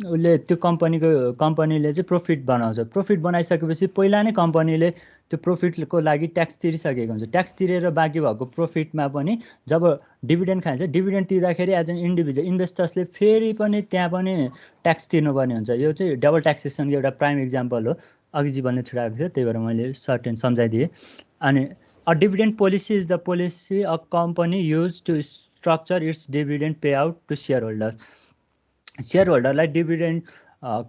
G: उसले त्यो कम्पनीले चाहिँ प्रफिट बनाउँछ। प्रफिट बनाइसकेपछि पहिला नै कम्पनीले त्यो प्रफिटको लागि ट्याक्स तिरिसकेको हुन्छ। ट्याक्स तिरेर बाँकी भएको प्रफिटमा पनि जब डिभिडेन्ड खान्छ, डिभिडेन्ड तिर्दाखेरि एज एन इन्डिभिजुअल इन्भेस्टर्सले फेरि पनि त्यहाँ पनि ट्याक्स तिर्नुपर्ने हुन्छ। यो चाहिँ डबल ट्याक्सेसनको एउटा प्राइम एक्जाम्पल हो। अघि जीवनले छुट्याएको थियो, त्यही भएर मैले सर्टेन सम्झाइदिएँ। अनि a dividend policy is the policy a company use to structure its dividend pay out to share holder. Share होल्डरलाई डिभिडेन्ड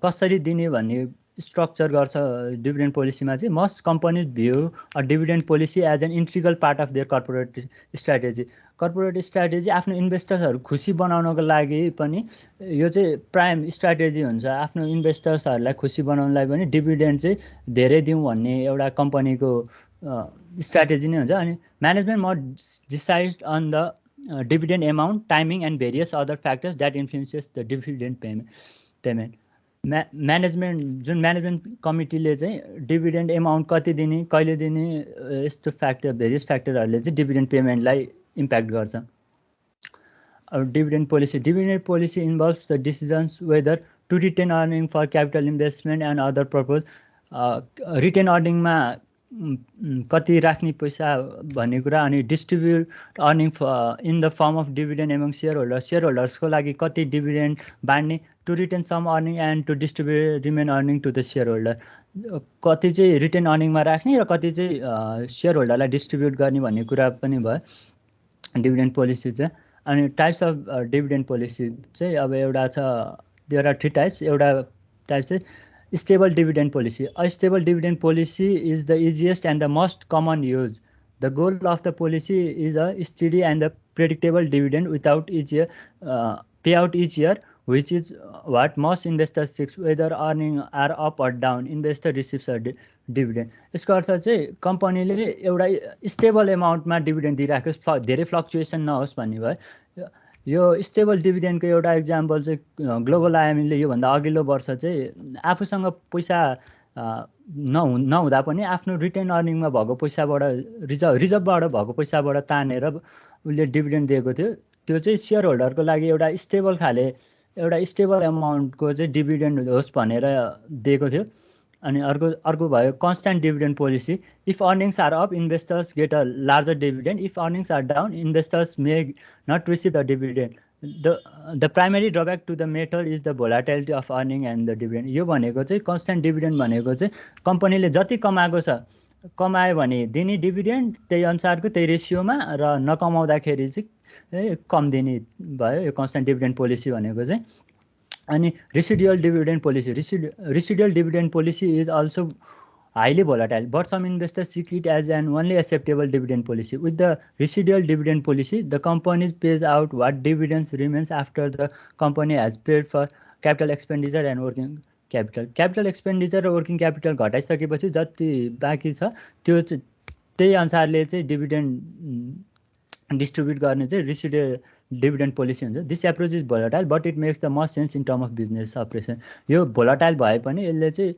G: कसरी दिने भन्ने स्ट्रक्चर गर्छ डिभिडेन्ड पोलिसीमा चाहिँ। Most companies view a dividend policy as an integral part of their corporate strategy. Corporate strategy आफ्नो इन्भेस्टर्सहरू खुसी बनाउनको लागि पनि यो चाहिँ प्राइम स्ट्राटेजी हुन्छ। आफ्नो इन्भेस्टर्सहरूलाई खुसी बनाउनलाई पनि डिभिडेन्ड चाहिँ धेरै दिउँ भन्ने एउटा कम्पनीको स्ट्राटेजी नै हुन्छ। अनि management must decide on the dividend amount, timing and various other factors that influences the dividend payment. Management कमिटीले चाहिँ डिभिडेन्ड एमाउन्ट कति दिने, कहिले दिने, यस्तो भेरियस फ्याक्टरहरूले चाहिँ डिभिडेन्ड पेमेन्टलाई इम्प्याक्ट गर्छ। अब dividend policy involves the decisions whether to retain earning for capital investment and other purpose. Retain अर्निङमा कति राख्ने पैसा भन्ने कुरा, अनि distribute earning in the form of dividend among share होल्डर्सको लागि कति डिभिडेन्ड बाँड्ने, to retain some earning and to distribute remain earning to the shareholder. कति चाहिँ रिटेन अर्निङमा राख्ने र कति चाहिँ सेयर होल्डरलाई डिस्ट्रिब्युट गर्ने भन्ने कुरा पनि भयो डिभिडेन्ड पोलिसी चाहिँ। अनि टाइप्स अफ डिभिडेन्ड पोलिसी चाहिँ अब एउटा छ, देयर आर 3 टाइप्स। एउटा टाइप चाहिँ stable dividend policy. A stable dividend policy is the easiest and the most common use. The goal of the policy is a steady and a predictable dividend without each year payout each year, which is what most investors seek. Whether earnings are up or down, investor receives a dividend. यसको अर्थ चाहिँ कम्पनीले एउटा stable एमाउन्टमा dividend दिइराखेको, धेरै fluctuation नहोस् भन्ने भयो। यो स्टेबल डिभिडेन्डको एउटा इक्जाम्पल चाहिँ ग्लोबल आइएमएफले योभन्दा अघिल्लो वर्ष चाहिँ आफूसँग पैसा नहुँदा पनि आफ्नो रिटेन अर्निङमा भएको पैसाबाट रिजर्भबाट भएको पैसाबाट तानेर उसले डिभिडेन्ड दिएको थियो। त्यो चाहिँ सेयर होल्डरको लागि एउटा स्टेबल एमाउन्टको चाहिँ डिभिडेन्ड होस् भनेर दिएको थियो। अनि अर्को भयो constant dividend policy. If earnings are up, investors get a larger dividend. If earnings are down, investors may not receive the dividend. The primary drawback to the method is the volatility of earning and the dividend. यो भनेको चाहिँ constant dividend भनेको चाहिँ कम्पनीले जति कमायो भने दिने डिभिडेन्ड त्यही अनुसारको त्यही रेसियोमा, र नकमाउँदाखेरि चाहिँ कम दिने भयो यो कन्स्ट्यान्ट डिभिडेन्ड पोलिसी भनेको चाहिँ। अनि residual dividend policy is also highly volatile, but some investors seek it as an only acceptable dividend policy. With the residual dividend policy, the company pays out what dividends remains after the company has paid for capital expenditure and working capital. Capital expenditure र working capital घटाइसकेपछि जति बाँकी छ त्यो त्यही अनुसारले चाहिँ dividend distribute गर्ने चाहिँ रेसिडुअल डिभिडेन्ड पोलिसी हुन्छ। This approach is volatile but it makes the must sense in term of business operation. यो भोलाटाइल भए पनि यसले चाहिँ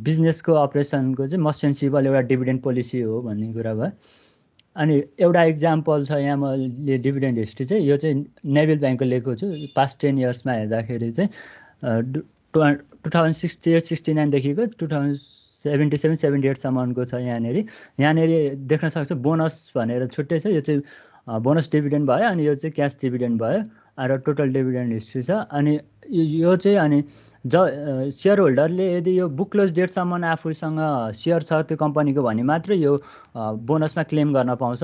G: बिजनेसको अपरेसनको चाहिँ मस्ट सेन्सिबल एउटा डिभिडेन्ड पोलिसी हो भन्ने कुरा भयो। अनि एउटा इक्जाम्पल छ यहाँ मैले डिभिडेन्ड हिस्ट्री चाहिँ, यो चाहिँ नेभिल ब्याङ्कको लिएको छु। पास्ट 10 इयर्समा हेर्दाखेरि चाहिँ 2068-69देखिको 2077-78सम्मको छ। यहाँनिर देख्न सक्छु बोनस भनेर छुट्टै छ। यो चाहिँ बोनस डिभिडेन्ड भयो अनि यो चाहिँ क्यास डिभिडेन्ड भयो र टोटल डिभिडेन्ड हिस्ट्री छ। अनि यो चाहिँ अनि सेयर होल्डरले यदि यो बुक क्लोज डेटसम्म आफूसँग सेयर छ त्यो कम्पनीको भने मात्रै यो बोनसमा क्लेम गर्न पाउँछ।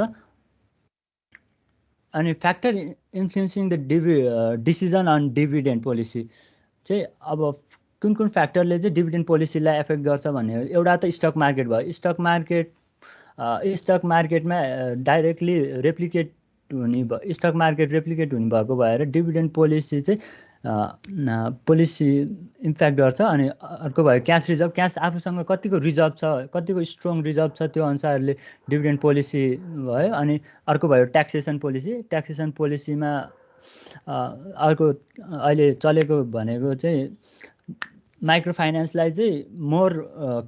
G: अनि factor influencing the decision on dividend policy चाहिँ अब कुन कुन फ्याक्टरले चाहिँ डिभिडेन्ड पोलिसीलाई एफेक्ट गर्छ भन्ने एउटा त स्टक मार्केट भयो। स्टक मार्केटमा डाइरेक्टली रेप्लिकेट हुने स्टक मार्केट रेप्लिकेट हुने भएको भएर डिभिडेन्ड पोलिसी चाहिँ पोलिसी इम्प्याक्ट गर्छ। अनि अर्को भयो क्यास रिजर्भ, क्यास आफूसँग कतिको रिजर्भ छ, कतिको स्ट्रङ रिजर्भ छ त्यो अनुसारले डिभिडेन्ड पोलिसी भयो। अनि अर्को भयो ट्याक्सेसन पोलिसी। ट्याक्सेसन पोलिसीमा अर्को अहिले चलेको भनेको चाहिँ माइक्रो फाइनेन्सलाई चाहिँ मोर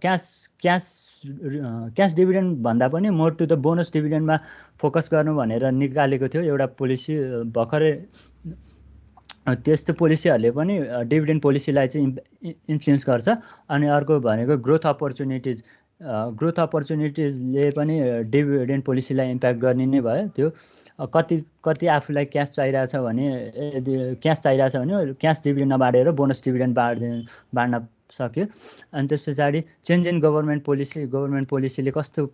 G: क्यास डिभिडेन्ड भन्दा पनि मोर टु द बोनस डिभिडेन्डमा फोकस गर्नु भनेर निकालेको थियो एउटा पोलिसी भर्खरै। त्यस्तो पोलिसीहरूले पनि डिभिडेन्ड पोलिसीलाई चाहिँ इन्फ्लुएन्स गर्छ। अनि अर्को भनेको ग्रोथ अपर्च्युनिटिजले पनि डिभिडेन्ड पोलिसीलाई इम्प्याक्ट गर्ने नै भयो। त्यो कति आफूलाई क्यास चाहिरहेछ भने यदि क्यास चाहिरहेछ भने क्यास डिभिडेन्ड नबाँडेर बोनस डिभिडेन्ड बाँड्न सक्यो। अनि त्यस पछाडि चेन्ज इन गभर्मेन्ट पोलिसीले गभर्मेन्टले कस्तो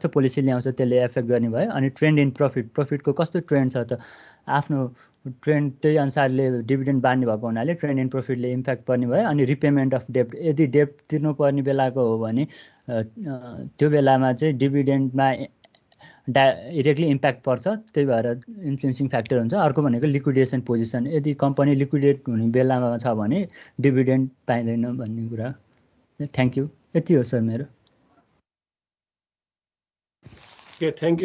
G: पोलिसी ल्याउँछ त्यसले एफेक्ट गर्ने भयो। अनि ट्रेन्ड इन प्रफिटको कस्तो ट्रेन्ड छ त आफ्नो ट्रेन्ड त्यही अनुसारले डिभिडेन्ड बाँड्ने भएको हुनाले ट्रेन्ड इन प्रफिटले इम्प्याक्ट पर्ने भयो। अनि रिपेमेन्ट अफ डेब्ट, यदि डेब्ट तिर्नुपर्ने बेलाको हो भने त्यो बेलामा चाहिँ डिभिडेन्डमा डाइरेक्टली इम्प्याक्ट पर्छ, त्यही भएर इन्फ्लुएन्सिङ फ्याक्टर हुन्छ। अर्को भनेको लिक्विडेसन पोजिसन, यदि कम्पनी लिक्विडेट हुने बेलामा छ भने डिभिडेन्ड पाइँदैन भन्ने कुरा। थ्याङ्क यू, यति हो सर मेरो।
A: Okay, thank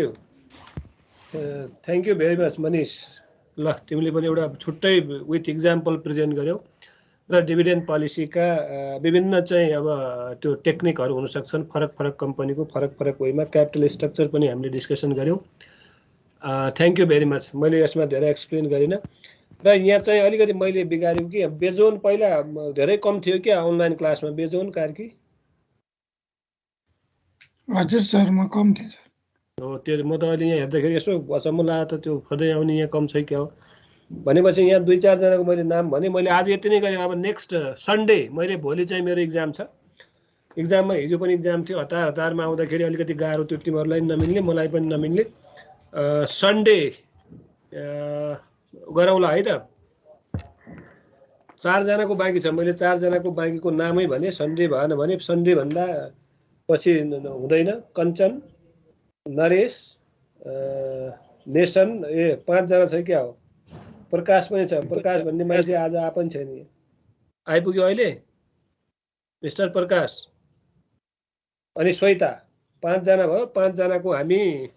A: you very much Manish. ल तिमीले पनि एउटा छुट्टै विथ इक्जाम्पल प्रेजेन्ट गर्यौ र डिभिडेन्ड पोलिसीका विभिन्न चाहिँ अब त्यो टेक्निकहरू हुनसक्छन्, फरक कम्पनीको फरक वेमा क्यापिटल स्ट्रक्चर पनि हामीले डिस्कसन गऱ्यौँ। Thank you very much. मैले यसमा धेरै एक्सप्लेन गरिनँ र यहाँ चाहिँ अलिकति मैले बिगाऱ्यो कि बेजोन पहिला धेरै कम थियो क्या अनलाइन क्लासमा। बेजोन कार्की
I: हजुर सर म कम थिएँ सर।
A: हो त्यो म त अहिले यहाँ हेर्दाखेरि यसो अचम्म लाग्यो त त्यो खोज्दै आउने यहाँ कम छ क्या हो भनेपछि यहाँ 2-4 जनाको मैले नाम भने। मैले आज यति नै गरेँ। अब नेक्स्ट सन्डे मैले भोलि चाहिँ मेरो इक्जाम छ। इक्जाममा हिजो पनि इक्जाम थियो, हतारमा आउँदाखेरि अलिकति गाह्रो त्यो, तिमीहरूलाई नमिल्ने मलाई पनि नमिल्ने। सन्डे गरौँला है त। 4 जनाको बाँकी छ, मैले 4 जनाको बाँकीको नामै भने। सन्डे भएन भने सन्डे भन्दा पछि हुँदैन। कञ्चन, नरेश, नेसन, 5 जना छ क्या हो। प्रकाश पनि छ। प्रकाश भन्ने मान्छे आज आए पनि छैन, आइपुग्यो अहिले मिस्टर प्रकाश। अनि श्वेता, 5 जना भयो। 5 जनाको हामी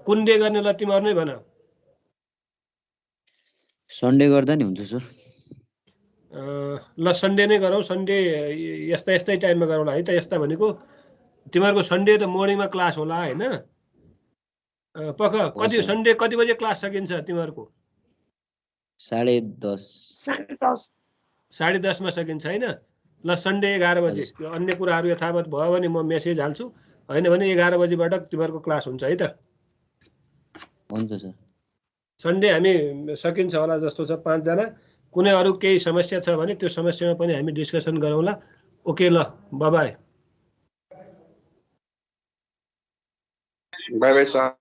A: कुन डे गर्ने ल तिमीहरू नै भन।
J: सन्डे गर्दा नि हुन्छ सर।
A: ल सन्डे नै गरौँ। सन्डे यस्तै टाइममा गरौँला है त। यस्ता भनेको तिमीहरूको सन्डे त मर्निङमा क्लास होला होइन? कति सन्डे कति बजे क्लास सकिन्छ तिमीहरूको?
J: 10:30
A: 10:30 मा सकिन्छ होइन? ल सन्डे 11 बजे। अन्य कुराहरू यथावत भयो भने म मेसेज हाल्छु, होइन भने 11 बजेबाट तिमीहरूको क्लास हुन्छ है त।
J: हुन्छ सर।
A: सन्डे हामी सकिन्छ होला जस्तो छ। 5 जना। कुनै अरू केही समस्या छ भने त्यो समस्यामा पनि हामी डिस्कसन गरौँला। ओके ल, by by.
K: By by sir.